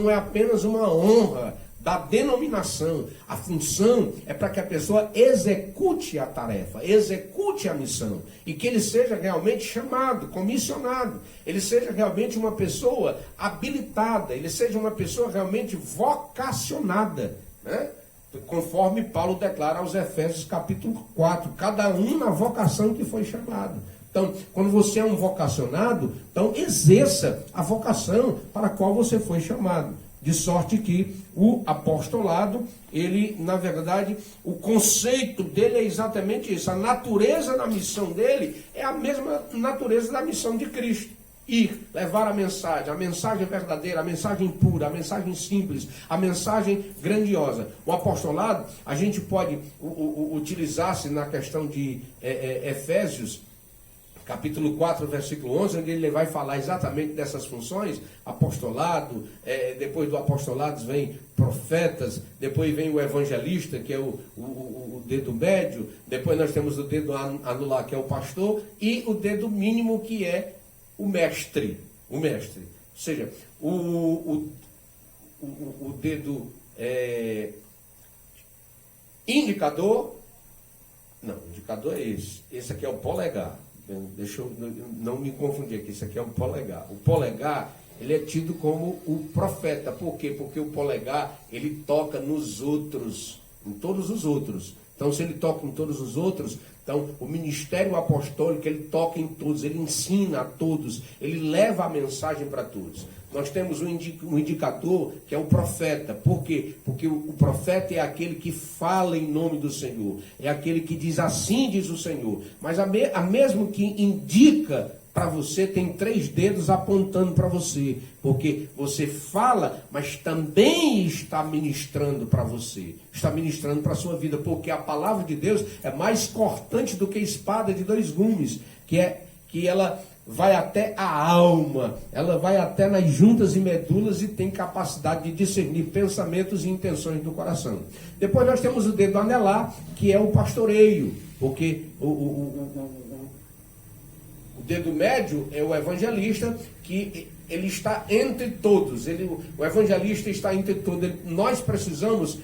é apenas uma honra da denominação. A função é para que a pessoa execute a tarefa, execute a missão. E que ele seja realmente chamado, comissionado. Ele seja realmente uma pessoa habilitada. Ele seja uma pessoa realmente vocacionada, né? Conforme Paulo declara aos Efésios capítulo 4. Cada um na vocação que foi chamado. Então, quando você é um vocacionado, então exerça a vocação para a qual você foi chamado. De sorte que o apostolado, ele, na verdade, o conceito dele é exatamente isso. A natureza da missão dele é a mesma natureza da missão de Cristo. Ir, levar a mensagem verdadeira, a mensagem pura, a mensagem simples, a mensagem grandiosa. O apostolado, a gente pode utilizar-se na questão de Efésios, capítulo 4, versículo 11, onde ele vai falar exatamente dessas funções, apostolado, depois do apostolado vem profetas, depois vem o evangelista, que é o dedo médio, depois nós temos o dedo anular, que é o pastor, e o dedo mínimo, que é o mestre. O mestre. Ou seja, o dedo indicador, não, indicador é esse. Esse aqui é o polegar. Deixa eu não me confundir aqui, isso aqui é o polegar. O polegar, ele é tido como o profeta. Por quê? Porque o polegar, ele toca nos outros, em todos os outros. Então, se ele toca em todos os outros, então o ministério apostólico, ele toca em todos, ele ensina a todos, ele leva a mensagem para todos. Nós temos um indicador, que é o profeta. Por quê? Porque o profeta é aquele que fala em nome do Senhor. É aquele que diz assim, diz o Senhor. Mas a mesmo que indica para você, tem 3 dedos apontando para você. Porque você fala, mas também está ministrando para você. Está ministrando para a sua vida. Porque a palavra de Deus é mais cortante do que espada de 2 gumes. Que ela vai até a alma, ela vai até nas juntas e medulas e tem capacidade de discernir pensamentos e intenções do coração. Depois nós temos o dedo anelar, que é o pastoreio, porque o dedo médio é o evangelista, que ele está entre todos. O evangelista está entre todos. Nós precisamos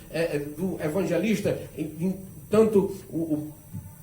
do evangelista, tanto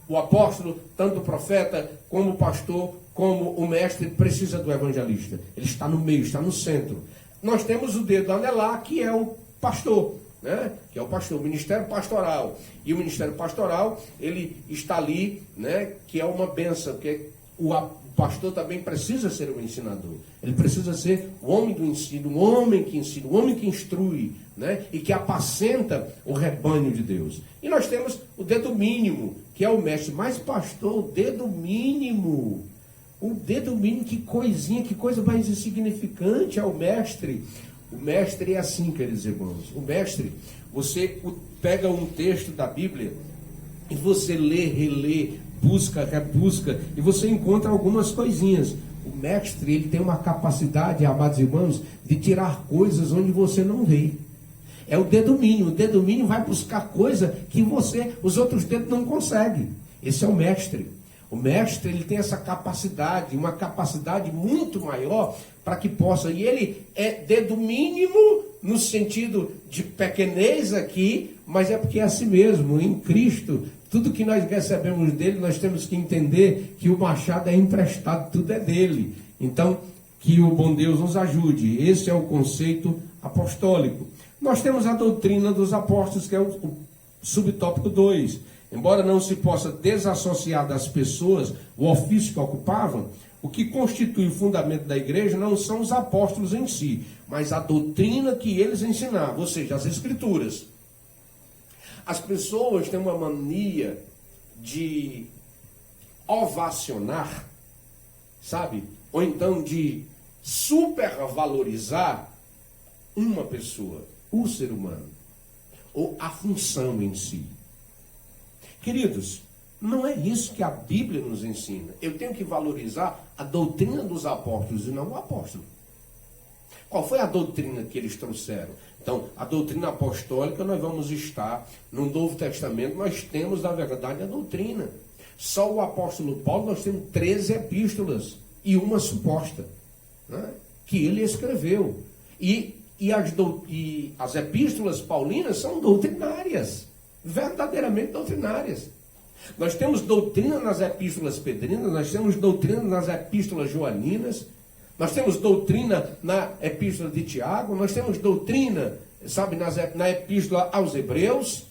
o apóstolo, tanto o profeta, como o pastor, como o mestre, precisa do evangelista. Ele está no meio, está no centro. Nós temos o dedo anelar, que é o pastor, né? Que é o pastor, o ministério pastoral. E o ministério pastoral, ele está ali, né? Que é uma bênção, que o pastor também precisa ser um ensinador. Ele precisa ser o homem do ensino, um homem que ensina, um homem que instrui, né? E que apacenta o rebanho de Deus. E nós temos o dedo mínimo, que é o mestre. Mas, pastor, o dedo mínimo, que coisinha, que coisa mais insignificante é o mestre. O mestre é assim, queridos irmãos. O mestre, você pega um texto da Bíblia e você lê, relê, busca, rebusca, e você encontra algumas coisinhas. O mestre, ele tem uma capacidade, amados irmãos, de tirar coisas onde você não vê. É o dedo mínimo. O dedo mínimo vai buscar coisa que os outros dedos não conseguem. Esse é o mestre. O mestre, ele tem essa capacidade, uma capacidade muito maior para que possa. E ele é dedo mínimo no sentido de pequenez aqui, mas é porque é assim mesmo. Em Cristo, tudo que nós recebemos dele, nós temos que entender que o machado é emprestado, tudo é dele. Então, Que o bom Deus nos ajude. Esse é o conceito apostólico. Nós temos a doutrina dos apóstolos, que é o subtópico 2. Embora não se possa desassociar das pessoas o ofício que ocupavam, o que constitui o fundamento da igreja não são os apóstolos em si, mas a doutrina que eles ensinavam, ou seja, as escrituras. As pessoas têm uma mania de ovacionar, sabe? Ou então de supervalorizar uma pessoa, o ser humano, ou a função em si. Queridos, não é isso que a Bíblia nos ensina. Eu tenho que valorizar a doutrina dos apóstolos e não o apóstolo. Qual foi a doutrina que eles trouxeram? Então, a doutrina apostólica, nós vamos estar no Novo Testamento, nós temos, na verdade, a doutrina. Só o apóstolo Paulo, nós temos 13 epístolas e uma suposta, né, que ele escreveu. E as epístolas paulinas são doutrinárias, verdadeiramente doutrinárias. Nós temos doutrina nas epístolas pedrinas, nós temos doutrina nas epístolas joaninas, nós temos doutrina na epístola de Tiago, nós temos doutrina, sabe, na epístola aos Hebreus.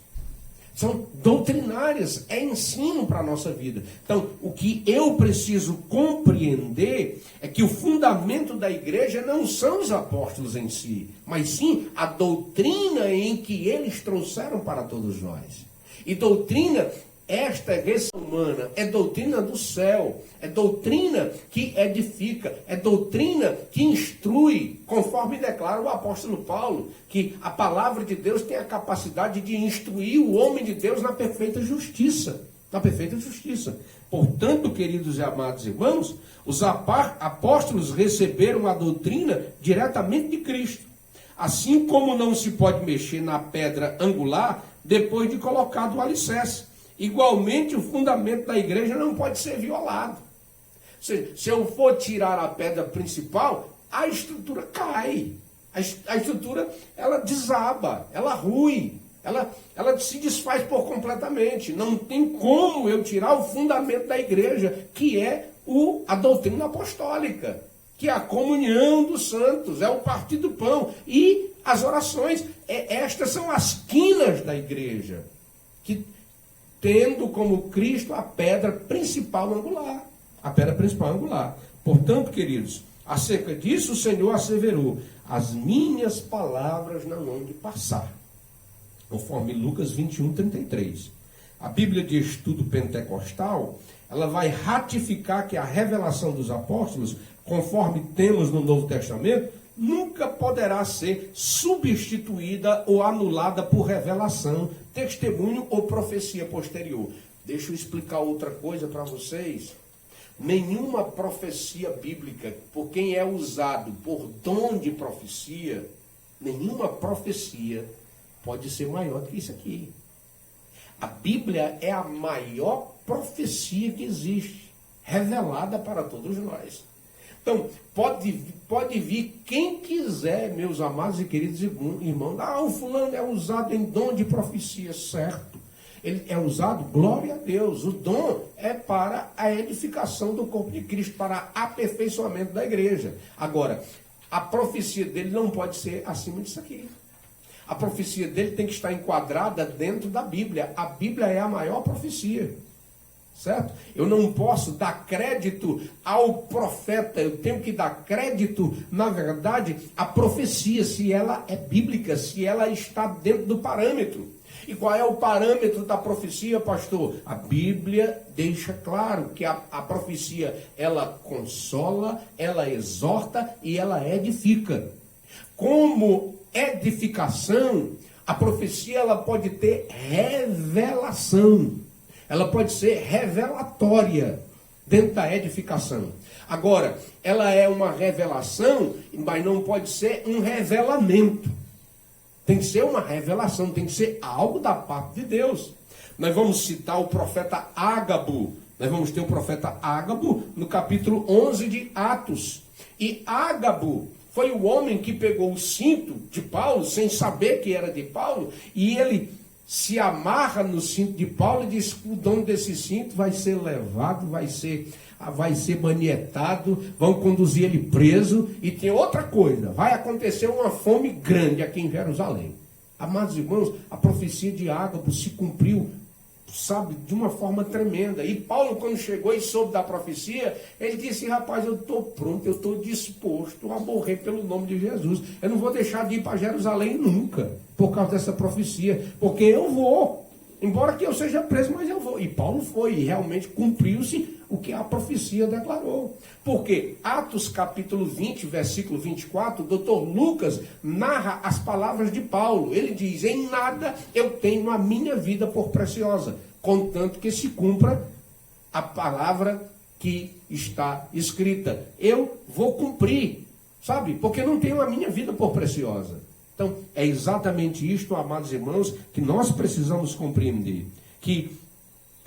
São doutrinárias, é ensino para a nossa vida. Então, o que eu preciso compreender é que o fundamento da igreja não são os apóstolos em si, mas sim a doutrina em que eles trouxeram para todos nós. E doutrina, esta herança humana, é doutrina do céu, é doutrina que edifica, é doutrina que instrui, conforme declara o apóstolo Paulo, que a palavra de Deus tem a capacidade de instruir o homem de Deus na perfeita justiça. Na perfeita justiça. Portanto, queridos e amados irmãos, os apóstolos receberam a doutrina diretamente de Cristo. Assim como não se pode mexer na pedra angular depois de colocado o alicerce. Igualmente, o fundamento da igreja não pode ser violado. Ou seja, se eu for tirar a pedra principal, a estrutura cai. A estrutura, ela desaba, ela rui, ela se desfaz por completamente. Não tem como eu tirar o fundamento da igreja, que é a doutrina apostólica, que é a comunhão dos santos, é o partir do pão e as orações. Estas são as quinas da igreja, que tendo como Cristo a pedra principal angular. A pedra principal angular. Portanto, queridos, acerca disso o Senhor asseverou: as minhas palavras não hão de passar. Conforme Lucas 21, 33. A Bíblia de Estudo Pentecostal, ela vai ratificar que a revelação dos apóstolos, conforme temos no Novo Testamento, nunca poderá ser substituída ou anulada por revelação, testemunho ou profecia posterior. Deixa eu explicar outra coisa para vocês. Nenhuma profecia bíblica, por quem é usado por dom de profecia, nenhuma profecia pode ser maior do que isso aqui. A Bíblia é a maior profecia que existe, revelada para todos nós. Então, pode vir quem quiser, meus amados e queridos irmãos. O fulano é usado em dom de profecia, certo. Ele é usado, glória a Deus. O dom é para a edificação do corpo de Cristo, para aperfeiçoamento da igreja. Agora, a profecia dele não pode ser acima disso aqui. A profecia dele tem que estar enquadrada dentro da Bíblia. A Bíblia é a maior profecia. Certo? Eu não posso dar crédito ao profeta, eu tenho que dar crédito, na verdade, à profecia, se ela é bíblica, se ela está dentro do parâmetro. E qual é o parâmetro da profecia, pastor? A Bíblia deixa claro que a profecia, ela consola, ela exorta e ela edifica. Como edificação, a profecia ela pode ter revelação. Ela pode ser revelatória dentro da edificação. Agora, ela é uma revelação, mas não pode ser um revelamento. Tem que ser uma revelação, tem que ser algo da parte de Deus. Nós vamos citar o profeta Ágabo. Nós vamos ter o profeta Ágabo no capítulo 11 de Atos. E Ágabo foi o homem que pegou o cinto de Paulo, sem saber que era de Paulo, e ele se amarra no cinto de Paulo e diz que o dono desse cinto vai ser levado, vai ser vai ser manietado, vão conduzir ele preso, e tem outra coisa, vai acontecer uma fome grande aqui em Jerusalém. Amados irmãos, a profecia de Ágabo se cumpriu, sabe, de uma forma tremenda. E Paulo, quando chegou e soube da profecia, ele disse: rapaz, eu estou pronto, eu estou disposto a morrer pelo nome de Jesus. Eu não vou deixar de ir para Jerusalém nunca, por causa dessa profecia, porque eu vou. Embora que eu seja preso, mas eu vou. E Paulo foi, e realmente cumpriu-se o que a profecia declarou. Porque Atos capítulo 20, versículo 24, o doutor Lucas narra as palavras de Paulo. Ele diz: em nada eu tenho a minha vida por preciosa, contanto que se cumpra a palavra que está escrita. Eu vou cumprir, sabe? Porque não tenho a minha vida por preciosa. Então, é exatamente isto, amados irmãos, que nós precisamos compreender. Que,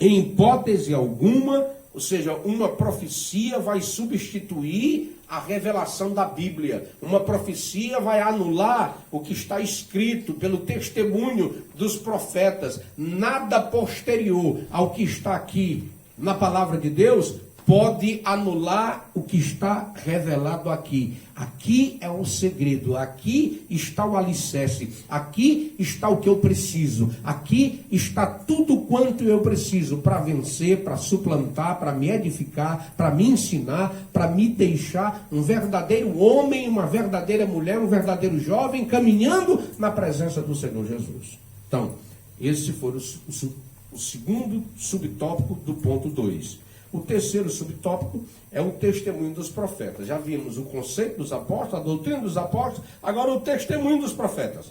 em hipótese alguma, ou seja, uma profecia vai substituir a revelação da Bíblia. Uma profecia vai anular o que está escrito pelo testemunho dos profetas. Nada posterior ao que está aqui na palavra de Deus pode anular o que está revelado aqui. Aqui é o segredo, aqui está o alicerce, aqui está o que eu preciso, aqui está tudo quanto eu preciso para vencer, para suplantar, para me edificar, para me ensinar, para me deixar um verdadeiro homem, uma verdadeira mulher, um verdadeiro jovem, caminhando na presença do Senhor Jesus. Então, esse foi o segundo subtópico do ponto 2. O terceiro subtópico é o testemunho dos profetas. Já vimos o conceito dos apóstolos, a doutrina dos apóstolos, agora o testemunho dos profetas.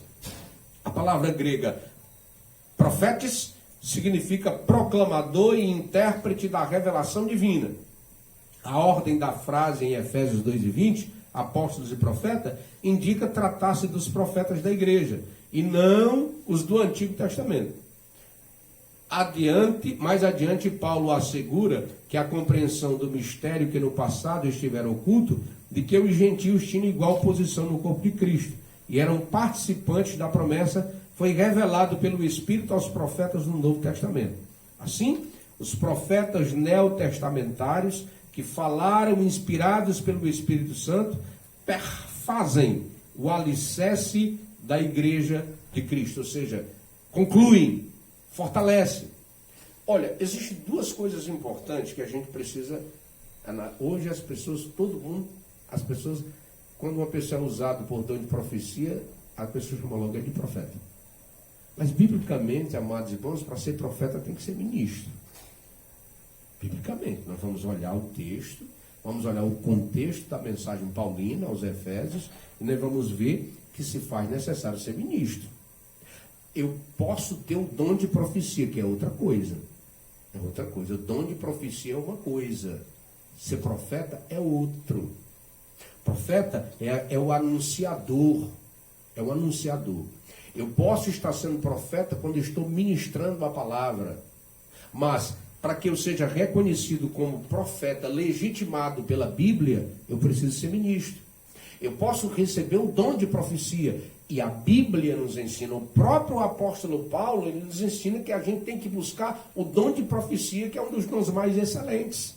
A palavra grega profetes significa proclamador e intérprete da revelação divina. A ordem da frase em Efésios 2:20, apóstolos e profeta, indica tratar-se dos profetas da igreja, e não os do Antigo Testamento. Mais adiante, Paulo assegura que a compreensão do mistério que no passado estivera oculto, de que os gentios tinham igual posição no corpo de Cristo, e eram participantes da promessa, foi revelado pelo Espírito aos profetas no Novo Testamento. Assim, os profetas neotestamentários, que falaram inspirados pelo Espírito Santo, perfazem o alicerce da igreja de Cristo, ou seja, concluem, fortalece. Olha, existem duas coisas importantes que a gente precisa. Hoje as pessoas, quando uma pessoa é usada por dom de profecia, a pessoa chama logo de profeta. Mas biblicamente, amados irmãos, para ser profeta tem que ser ministro. Biblicamente, nós vamos olhar o texto, vamos olhar o contexto da mensagem paulina aos Efésios, e nós vamos ver que se faz necessário ser ministro. Eu posso ter o dom de profecia, que é outra coisa. É outra coisa. O dom de profecia é uma coisa. Ser profeta é outro. Profeta é o anunciador. É o anunciador. Eu posso estar sendo profeta quando estou ministrando a palavra. Mas, para que eu seja reconhecido como profeta, legitimado pela Bíblia, eu preciso ser ministro. Eu posso receber o dom de profecia. E a Bíblia nos ensina, o próprio apóstolo Paulo, ele nos ensina que a gente tem que buscar o dom de profecia, que é um dos dons mais excelentes.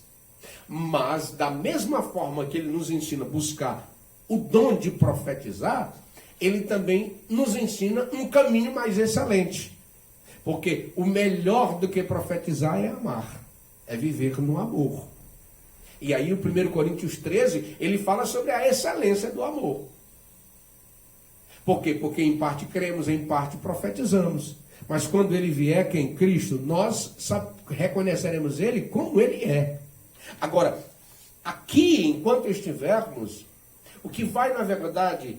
Mas, da mesma forma que ele nos ensina a buscar o dom de profetizar, ele também nos ensina um caminho mais excelente. Porque o melhor do que profetizar é amar, é viver no amor. E aí o 1 Coríntios 13, ele fala sobre a excelência do amor. Por quê? Porque em parte cremos, em parte profetizamos. Mas quando ele vier, que é em Cristo, nós reconheceremos ele como ele é. Agora, aqui, enquanto estivermos, o que vai, na verdade,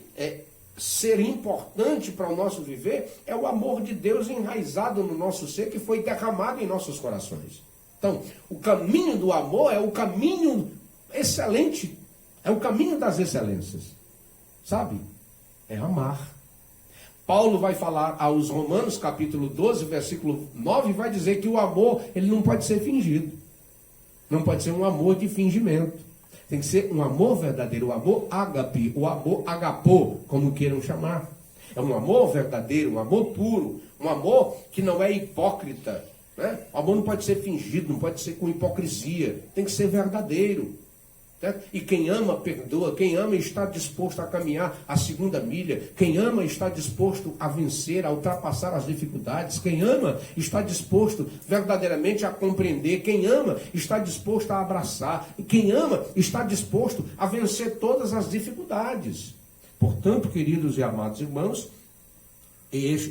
ser importante para o nosso viver é o amor de Deus enraizado no nosso ser, que foi derramado em nossos corações. Então, o caminho do amor é o caminho excelente, é o caminho das excelências, sabe? É amar. Paulo vai falar aos Romanos, capítulo 12, versículo 9, vai dizer que o amor, ele não pode ser fingido. Não pode ser um amor de fingimento. Tem que ser um amor verdadeiro, o amor ágape, o amor agapô, como queiram chamar. É um amor verdadeiro, um amor puro, um amor que não é hipócrita, Né? O amor não pode ser fingido, não pode ser com hipocrisia, tem que ser verdadeiro. Certo? E quem ama, perdoa. Quem ama está disposto a caminhar a segunda milha. Quem ama está disposto a vencer, a ultrapassar as dificuldades. Quem ama está disposto verdadeiramente a compreender. Quem ama está disposto a abraçar. E quem ama está disposto a vencer todas as dificuldades. Portanto, queridos e amados irmãos,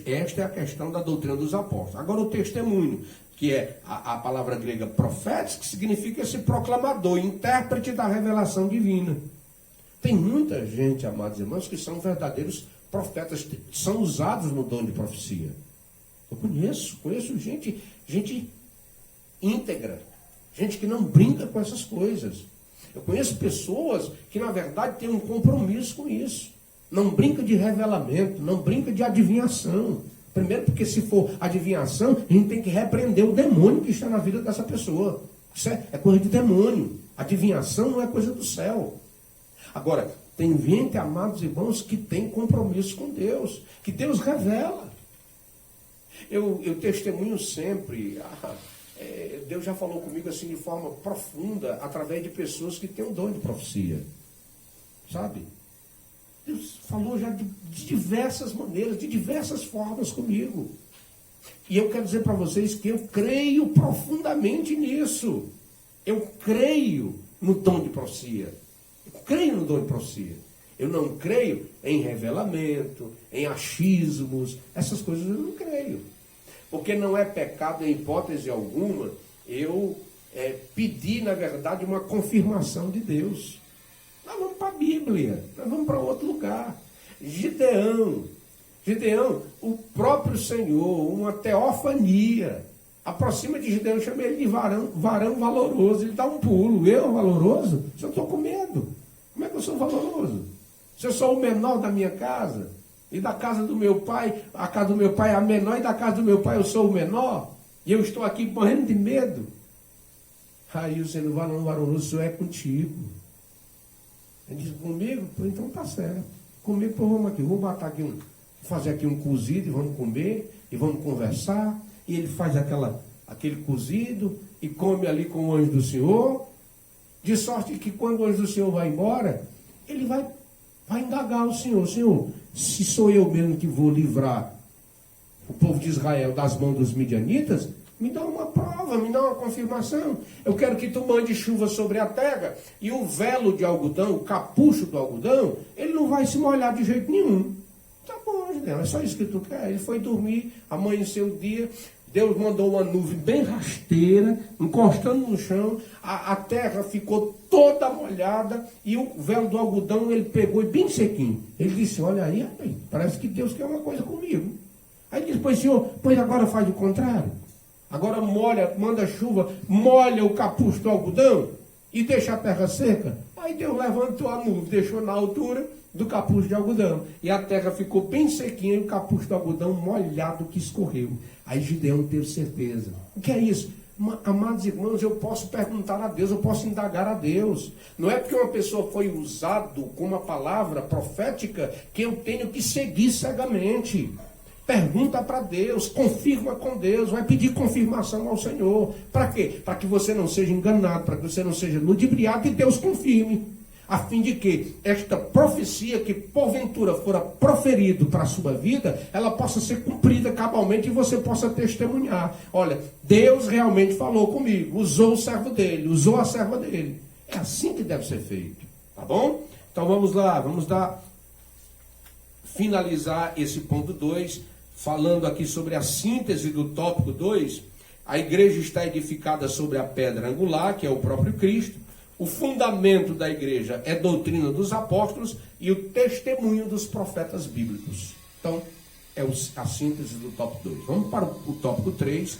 esta é a questão da doutrina dos apóstolos. Agora o testemunho, que é a palavra grega profetes, que significa esse proclamador, intérprete da revelação divina. Tem muita gente, amados irmãos, que são verdadeiros profetas, são usados no dom de profecia. Eu conheço gente íntegra, gente que não brinca com essas coisas. Eu conheço pessoas que, na verdade, têm um compromisso com isso. Não brinca de revelamento, não brinca de adivinhação. Primeiro, porque se for adivinhação, a gente tem que repreender o demônio que está na vida dessa pessoa. Isso é coisa de demônio. Adivinhação não é coisa do céu. Agora, tem gente, amados irmãos, que tem compromisso com Deus, que Deus revela. Eu testemunho sempre. Deus já falou comigo assim de forma profunda, através de pessoas que têm o dom de profecia. Sabe? Deus falou já de diversas maneiras, de diversas formas comigo. E eu quero dizer para vocês que eu creio profundamente nisso. Eu creio no dom de profecia. Eu creio no dom de profecia. Eu não creio em revelamento, em achismos, essas coisas eu não creio. Porque não é pecado, em hipótese alguma, eu pedir, na verdade, uma confirmação de Deus. Nós vamos para a Bíblia, nós vamos para outro lugar. Gideão, o próprio Senhor, uma teofania, aproxima de Gideão, chama ele de varão valoroso, ele dá um pulo. Eu, valoroso? Se eu estou com medo, como é que eu sou valoroso? Se eu sou o menor da minha casa, e da casa do meu pai, a casa do meu pai é a menor, e da casa do meu pai eu sou o menor, e eu estou aqui morrendo de medo. Aí o Senhor, varão valoroso, o Senhor é contigo. Ele diz, comigo? Então tá certo. Comigo, pô, vamos aqui, vou botar aqui fazer aqui um cozido, e vamos comer, e vamos conversar. E ele faz aquele cozido, e come ali com o anjo do Senhor, de sorte que quando o anjo do Senhor vai embora, ele vai indagar o Senhor. Senhor, se sou eu mesmo que vou livrar o povo de Israel das mãos dos midianitas, me dá uma prova, me dá uma confirmação. Eu quero que tu mande chuva sobre a terra, e o velo de algodão, o capucho do algodão, ele não vai se molhar de jeito nenhum. Tá bom, Gideão, é só isso que tu quer. Ele foi dormir, amanheceu o dia, Deus mandou uma nuvem bem rasteira, encostando no chão, a terra ficou toda molhada, e o velo do algodão ele pegou e bem sequinho. Ele disse, olha aí, parece que Deus quer uma coisa comigo. Aí ele disse, pois Senhor, pois agora faz o contrário. Agora manda chuva, molha o capucho do algodão e deixa a terra seca. Aí Deus levantou a nuvem, deixou na altura do capucho de algodão. E a terra ficou bem sequinha e o capucho do algodão molhado que escorreu. Aí Gideão teve certeza. O que é isso? Amados irmãos, eu posso perguntar a Deus, eu posso indagar a Deus. Não é porque uma pessoa foi usada com uma palavra profética que eu tenho que seguir cegamente. Pergunta para Deus, confirma com Deus, vai pedir confirmação ao Senhor. Para quê? Para que você não seja enganado, para que você não seja ludibriado, e Deus confirme. A fim de que esta profecia que porventura fora proferido para a sua vida, ela possa ser cumprida cabalmente e você possa testemunhar. Olha, Deus realmente falou comigo, usou o servo dele, usou a serva dele. É assim que deve ser feito, tá bom? Então vamos lá, finalizar esse ponto 2, falando aqui sobre a síntese do tópico 2. A igreja está edificada sobre a pedra angular, que é o próprio Cristo. O fundamento da igreja é a doutrina dos apóstolos e o testemunho dos profetas bíblicos. Então, é a síntese do tópico 2. Vamos para o tópico 3,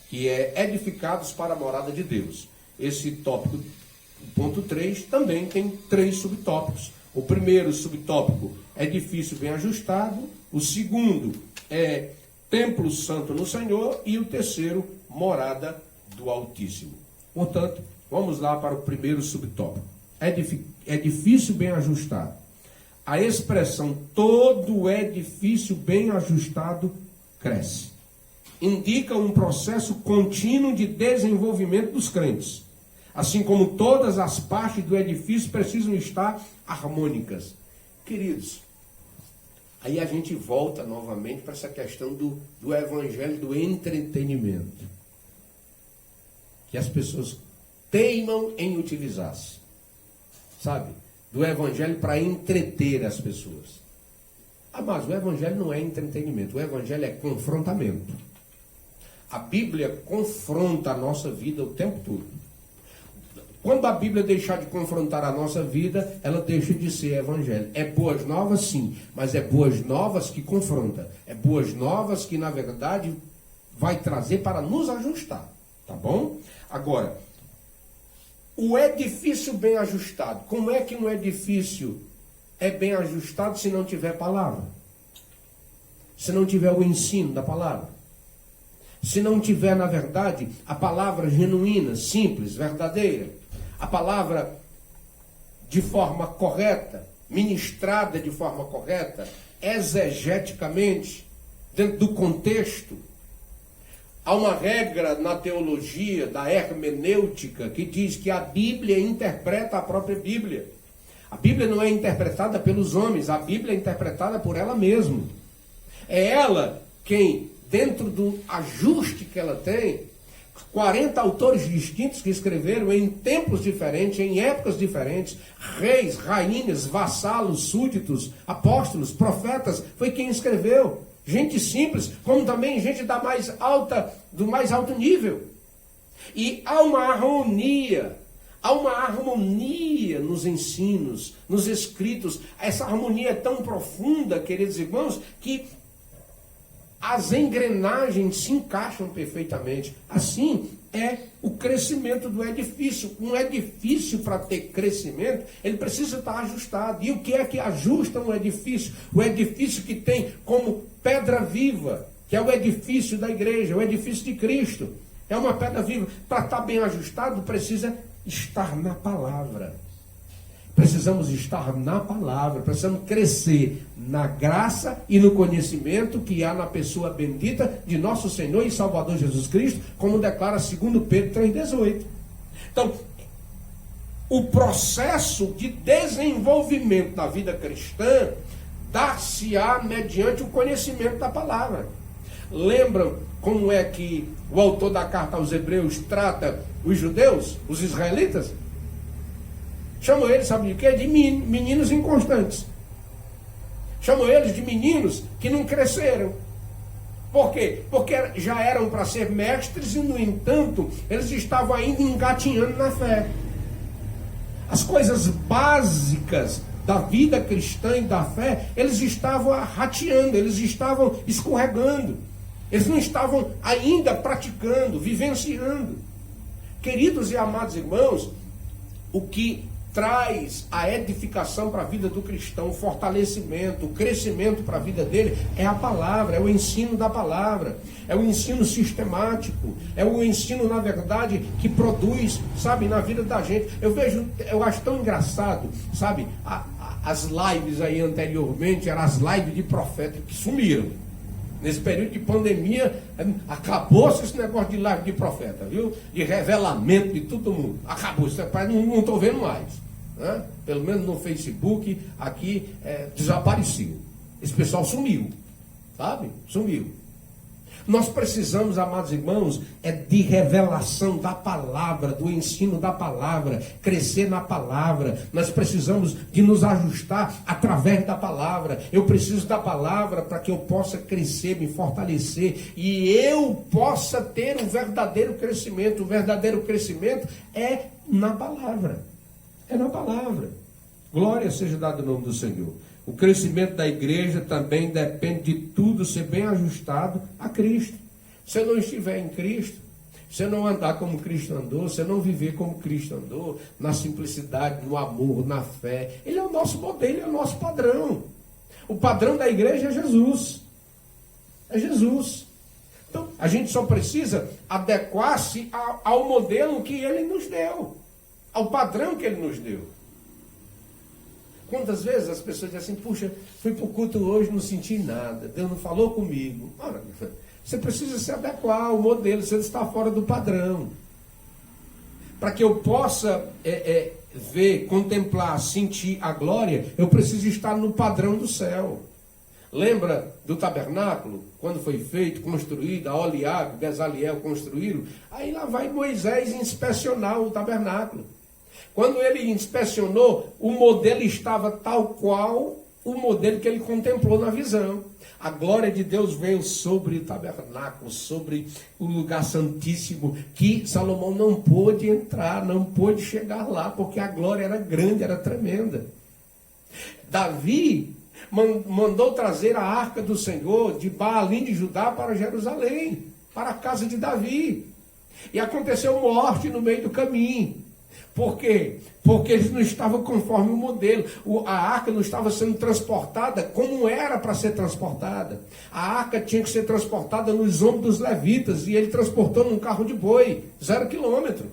que é edificados para a morada de Deus. Esse tópico, o ponto 3, também tem 3 subtópicos. O primeiro subtópico, edifício bem ajustado. O segundo é templo santo no Senhor. E o terceiro, morada do Altíssimo. Portanto, vamos lá para o primeiro subtópico. Edifício bem ajustado. A expressão todo edifício bem ajustado cresce. indica um processo contínuo de desenvolvimento dos crentes, assim como todas as partes do edifício precisam estar harmônicas. Queridos, aí a gente volta novamente para essa questão do evangelho do entretenimento, que as pessoas teimam em utilizar-se, sabe? Do evangelho para entreter as pessoas. Mas o evangelho não é entretenimento, o evangelho é confrontamento. A Bíblia confronta a nossa vida o tempo todo. Quando a Bíblia deixar de confrontar a nossa vida, ela deixa de ser evangelho. É boas novas, sim, mas é boas novas que confronta. É boas novas que, na verdade, vai trazer para nos ajustar. Tá bom? Agora, o edifício bem ajustado. Como é que um edifício é bem ajustado se não tiver palavra? Se não tiver o ensino da palavra? Se não tiver, na verdade, a palavra genuína, simples, verdadeira, a palavra de forma correta, ministrada de forma correta, exegeticamente, dentro do contexto. Há uma regra na teologia da hermenêutica que diz que a Bíblia interpreta a própria Bíblia. A Bíblia não é interpretada pelos homens, a Bíblia é interpretada por ela mesma. É ela quem, dentro do ajuste que ela tem, 40 autores distintos que escreveram em tempos diferentes, em épocas diferentes, reis, rainhas, vassalos, súditos, apóstolos, profetas, foi quem escreveu. Gente simples, como também gente do mais alto nível. E há uma harmonia nos ensinos, nos escritos. Essa harmonia é tão profunda, queridos irmãos, que as engrenagens se encaixam perfeitamente. Assim é o crescimento do edifício. Um edifício, para ter crescimento, ele precisa estar ajustado. E o que é que ajusta um edifício? O edifício que tem como pedra viva, que é o edifício da igreja, o edifício de Cristo. É uma pedra viva. Para estar bem ajustado, precisa estar na palavra. Precisamos estar na palavra, precisamos crescer na graça e no conhecimento que há na pessoa bendita de nosso Senhor e Salvador Jesus Cristo, como declara 2 Pedro 3,18. Então, o processo de desenvolvimento da vida cristã dar-se-á mediante o conhecimento da palavra. Lembram como é que o autor da carta aos Hebreus trata os judeus, os israelitas? Chamam eles, sabe de quê? De meninos inconstantes. Chamam eles de meninos que não cresceram. Por quê? Porque já eram para ser mestres e, no entanto, eles estavam ainda engatinhando na fé. As coisas básicas da vida cristã e da fé, eles estavam rateando, eles estavam escorregando. Eles não estavam ainda praticando, vivenciando. Queridos e amados irmãos, o que traz a edificação para a vida do cristão, o fortalecimento, o crescimento para a vida dele, é a palavra, é o ensino da palavra, é o ensino sistemático, é o ensino, na verdade, que produz, sabe, na vida da gente. Eu acho tão engraçado, sabe, as lives aí anteriormente, eram as lives de profeta que sumiram. Nesse período de pandemia, acabou-se esse negócio de live de profeta, viu? De revelamento de todo mundo. Acabou, isso não estou vendo mais. Né? Pelo menos no Facebook, aqui desapareceu. Esse pessoal sumiu, sabe? Sumiu. Nós precisamos, amados irmãos, de revelação da palavra, do ensino da palavra, crescer na palavra. Nós precisamos de nos ajustar através da palavra. Eu preciso da palavra para que eu possa crescer, me fortalecer e eu possa ter um verdadeiro crescimento. O verdadeiro crescimento é na palavra. É na palavra. Glória seja dada ao nome do Senhor. O crescimento da igreja também depende de tudo ser bem ajustado a Cristo. Se eu não estiver em Cristo, se eu não andar como Cristo andou, se eu não viver como Cristo andou, na simplicidade, no amor, na fé, Ele é o nosso modelo, Ele é o nosso padrão. O padrão da igreja é Jesus. É Jesus. Então, a gente só precisa adequar-se ao modelo que Ele nos deu, ao padrão que Ele nos deu. Quantas vezes as pessoas dizem assim, puxa, fui para o culto hoje, não senti nada, Deus não falou comigo. Ora, Você precisa se adequar ao modelo, você está fora do padrão. Para que eu possa ver, contemplar, sentir a glória, eu preciso estar no padrão do céu. Lembra do tabernáculo? Quando foi feito, construído, a Oliabe, Bezaliel construíram? Aí lá vai Moisés inspecionar o tabernáculo. Quando ele inspecionou, o modelo estava tal qual o modelo que ele contemplou na visão. A glória de Deus veio sobre o tabernáculo, sobre o lugar santíssimo, que Salomão não pôde entrar, não pôde chegar lá, porque a glória era grande, era tremenda. Davi mandou trazer a arca do Senhor de Baalim de Judá para Jerusalém, para a casa de Davi. E aconteceu morte no meio do caminho. Por quê? Porque eles não estavam conforme o modelo. A arca não estava sendo transportada como era para ser transportada. A arca tinha que ser transportada nos ombros dos levitas, e ele transportou num carro de boi, 0 quilômetro.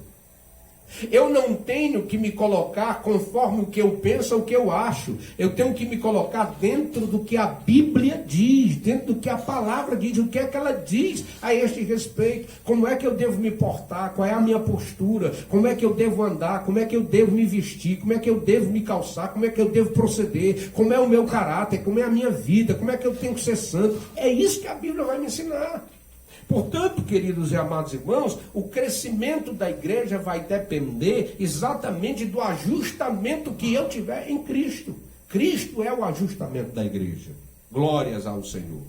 Eu não tenho que me colocar conforme o que eu penso ou o que eu acho. Eu tenho que me colocar dentro do que a Bíblia diz, dentro do que a palavra diz, o que é que ela diz a este respeito. Como é que eu devo me portar, qual é a minha postura, como é que eu devo andar, como é que eu devo me vestir, como é que eu devo me calçar, como é que eu devo proceder, como é o meu caráter, como é a minha vida, como é que eu tenho que ser santo. É isso que a Bíblia vai me ensinar. Portanto, queridos e amados irmãos, o crescimento da igreja vai depender exatamente do ajustamento que eu tiver em Cristo. Cristo é o ajustamento da igreja. Glórias ao Senhor.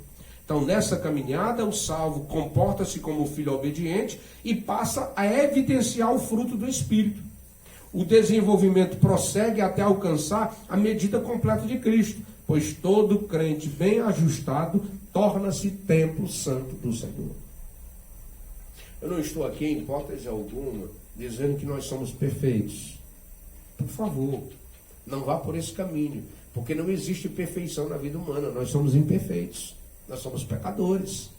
Então, nessa caminhada, o salvo comporta-se como filho obediente e passa a evidenciar o fruto do Espírito. O desenvolvimento prossegue até alcançar a medida completa de Cristo, pois todo crente bem ajustado torna-se templo santo do Senhor. Eu não estou aqui, em hipótese alguma, dizendo que nós somos perfeitos. Por favor, não vá por esse caminho, porque não existe perfeição na vida humana. Nós somos imperfeitos, nós somos pecadores,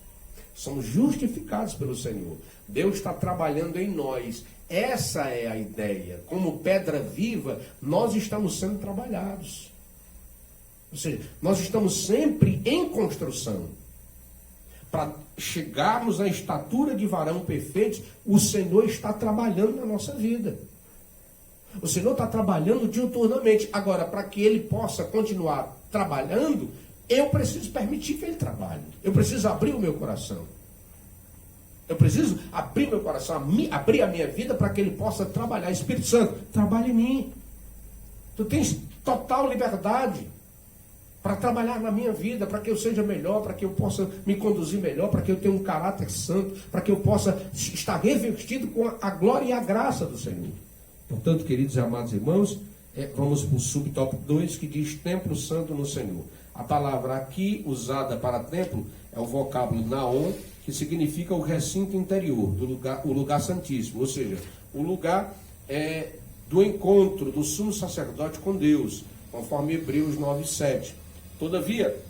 somos justificados pelo Senhor. Deus está trabalhando em nós. Essa é a ideia. Como pedra viva, nós estamos sendo trabalhados. Ou seja, nós estamos sempre em construção. Para chegarmos à estatura de varão perfeito, o Senhor está trabalhando na nossa vida. O Senhor está trabalhando diuturnamente. Agora, para que Ele possa continuar trabalhando, eu preciso permitir que Ele trabalhe. Eu preciso abrir o meu coração. Eu preciso abrir meu coração, abrir a minha vida para que Ele possa trabalhar. Espírito Santo, trabalhe em mim. Tu tens total liberdade para trabalhar na minha vida, para que eu seja melhor, para que eu possa me conduzir melhor, para que eu tenha um caráter santo, para que eu possa estar revestido com a glória e a graça do Senhor. Portanto, queridos e amados irmãos, vamos para o subtópico 2, que diz templo santo no Senhor. A palavra aqui usada para templo é o vocábulo naon, que significa o recinto interior, o lugar santíssimo, ou seja, o lugar do encontro do sumo sacerdote com Deus, conforme Hebreus 9:7. Todavia,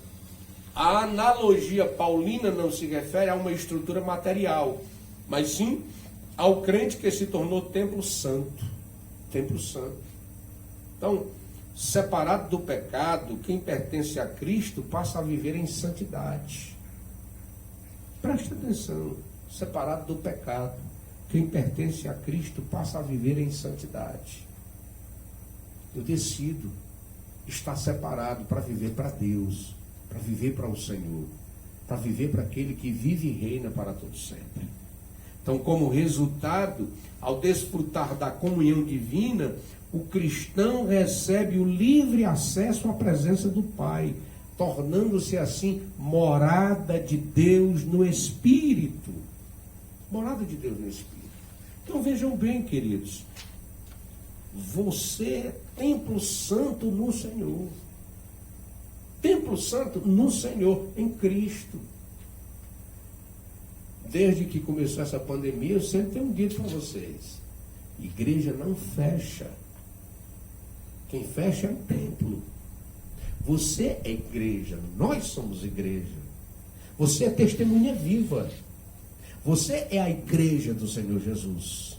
a analogia paulina não se refere a uma estrutura material, mas sim ao crente que se tornou templo santo. Templo santo. Então, separado do pecado, quem pertence a Cristo passa a viver em santidade. Preste atenção. Separado do pecado, quem pertence a Cristo passa a viver em santidade. Eu decido estar separado para viver para Deus, para viver para o Senhor, para viver para aquele que vive e reina para todo sempre. Então, como resultado, ao desfrutar da comunhão divina, o cristão recebe o livre acesso à presença do Pai, tornando-se assim morada de Deus no Espírito. Morada de Deus no Espírito. Então vejam bem, queridos, você é templo santo no Senhor. Templo santo no Senhor, em Cristo. Desde que começou essa pandemia, eu sempre tenho dito para vocês: igreja não fecha. Quem fecha é o templo. Você é igreja, nós somos igreja. Você é testemunha viva. Você é a igreja do Senhor Jesus.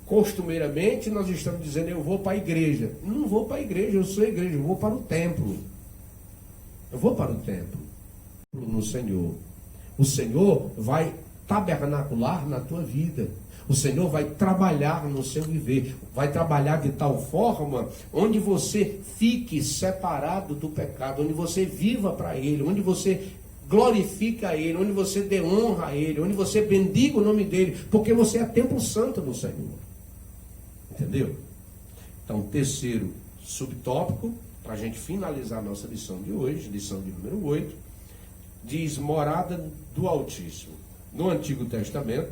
Costumeiramente nós estamos dizendo: eu vou para a igreja. Não vou para a igreja, eu sou a igreja, eu vou para o templo. Eu vou para o templo no Senhor. O Senhor vai tabernacular na tua vida. O Senhor vai trabalhar no seu viver. Vai trabalhar de tal forma onde você fique separado do pecado, onde você viva para Ele, onde você glorifica a Ele, onde você dê honra a Ele, onde você bendiga o nome dEle, porque você é templo santo no Senhor. Entendeu? Então, terceiro subtópico, para a gente finalizar a nossa lição de hoje, lição de número 8, diz morada do Altíssimo. No Antigo Testamento,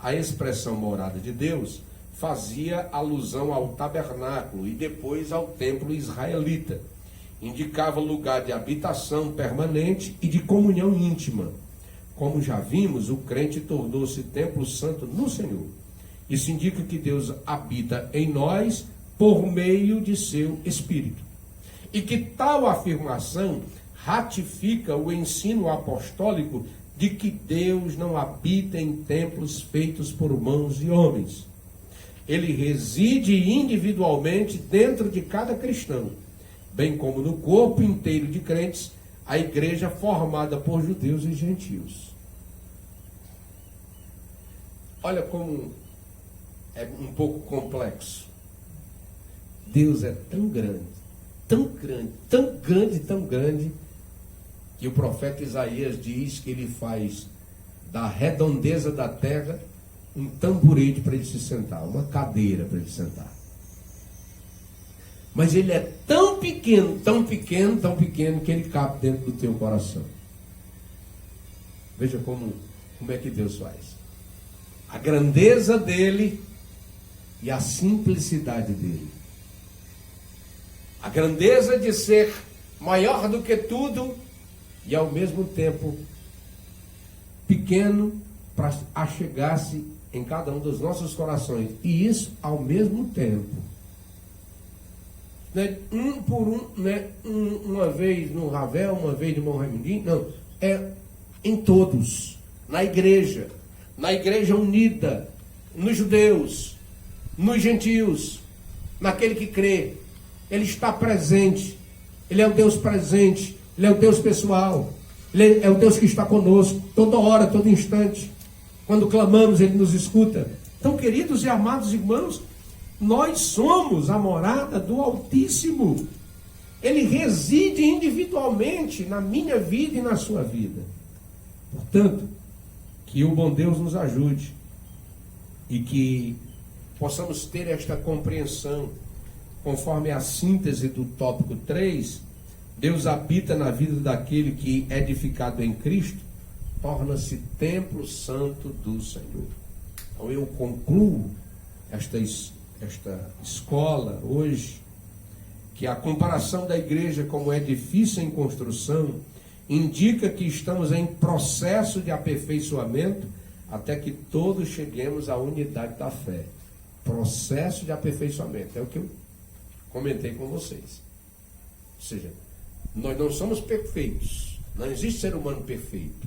a expressão morada de Deus fazia alusão ao tabernáculo e depois ao templo israelita. Indicava lugar de habitação permanente e de comunhão íntima. Como já vimos, o crente tornou-se templo santo no Senhor. Isso indica que Deus habita em nós por meio de seu Espírito. E que tal afirmação ratifica o ensino apostólico de que Deus não habita em templos feitos por mãos de homens. Ele reside individualmente dentro de cada cristão, bem como no corpo inteiro de crentes, a igreja formada por judeus e gentios. Olha como é um pouco complexo. Deus é tão grande, tão grande, tão grande, tão grande, que o profeta Isaías diz que ele faz da redondeza da terra um tamborete para ele se sentar, uma cadeira para ele sentar. Mas ele é tão pequeno, tão pequeno, tão pequeno, que ele cabe dentro do teu coração. Veja como é que Deus faz. A grandeza dele e a simplicidade dele. A grandeza de ser maior do que tudo e ao mesmo tempo pequeno para achegar-se em cada um dos nossos corações. E isso ao mesmo tempo. Não é um por um, não é uma vez no Ravel, uma vez no Irmão Raimundinho, não. É em todos. Na igreja unida, nos judeus, nos gentios, naquele que crê. Ele está presente. Ele é o Deus presente. Ele é o Deus pessoal. Ele é o Deus que está conosco, toda hora, todo instante. Quando clamamos, Ele nos escuta. Então, queridos e amados irmãos, nós somos a morada do Altíssimo. Ele reside individualmente na minha vida e na sua vida. Portanto, que o bom Deus nos ajude e que possamos ter esta compreensão, conforme a síntese do tópico 3, Deus habita na vida daquele que, edificado em Cristo, torna-se templo santo do Senhor. Então eu concluo esta escola hoje, que a comparação da igreja como edifício em construção indica que estamos em processo de aperfeiçoamento até que todos cheguemos à unidade da fé. Processo de aperfeiçoamento, é o que eu comentei com vocês. Ou seja, nós não somos perfeitos. Não existe ser humano perfeito.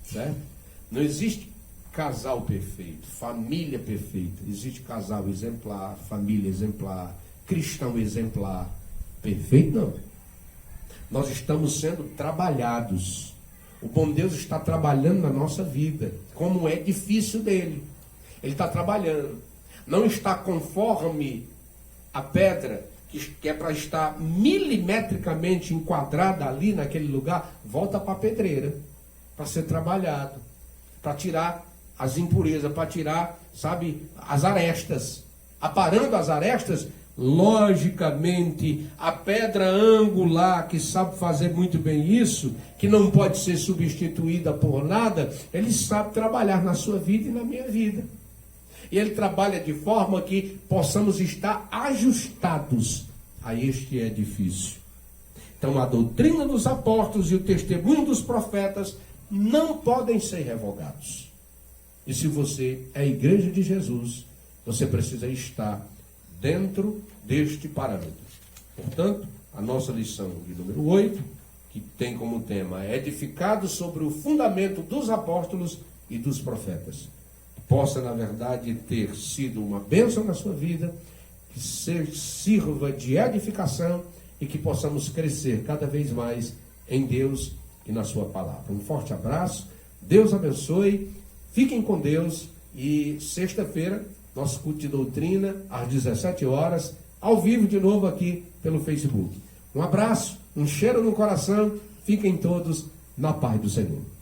Certo? Não existe casal perfeito, família perfeita. Existe casal exemplar, família exemplar, cristão exemplar. Perfeito não. Nós estamos sendo trabalhados. O bom Deus está trabalhando na nossa vida, como é difícil dele. Ele está trabalhando. Não está conforme a pedra que é para estar milimetricamente enquadrada ali naquele lugar, volta para a pedreira, para ser trabalhado, para tirar as impurezas, para tirar, as arestas. Aparando as arestas, logicamente, a pedra angular, que sabe fazer muito bem isso, que não pode ser substituída por nada, ele sabe trabalhar na sua vida e na minha vida. E ele trabalha de forma que possamos estar ajustados a este edifício. Então a doutrina dos apóstolos e o testemunho dos profetas não podem ser revogados. E se você é a igreja de Jesus, você precisa estar dentro deste parâmetro. Portanto, a nossa lição de número 8, que tem como tema edificado sobre o fundamento dos apóstolos e dos profetas, possa, na verdade, ter sido uma bênção na sua vida, que sirva de edificação e que possamos crescer cada vez mais em Deus e na sua palavra. Um forte abraço, Deus abençoe, fiquem com Deus e sexta-feira, nosso culto de doutrina, às 17 horas, ao vivo de novo aqui pelo Facebook. Um abraço, um cheiro no coração, fiquem todos na paz do Senhor.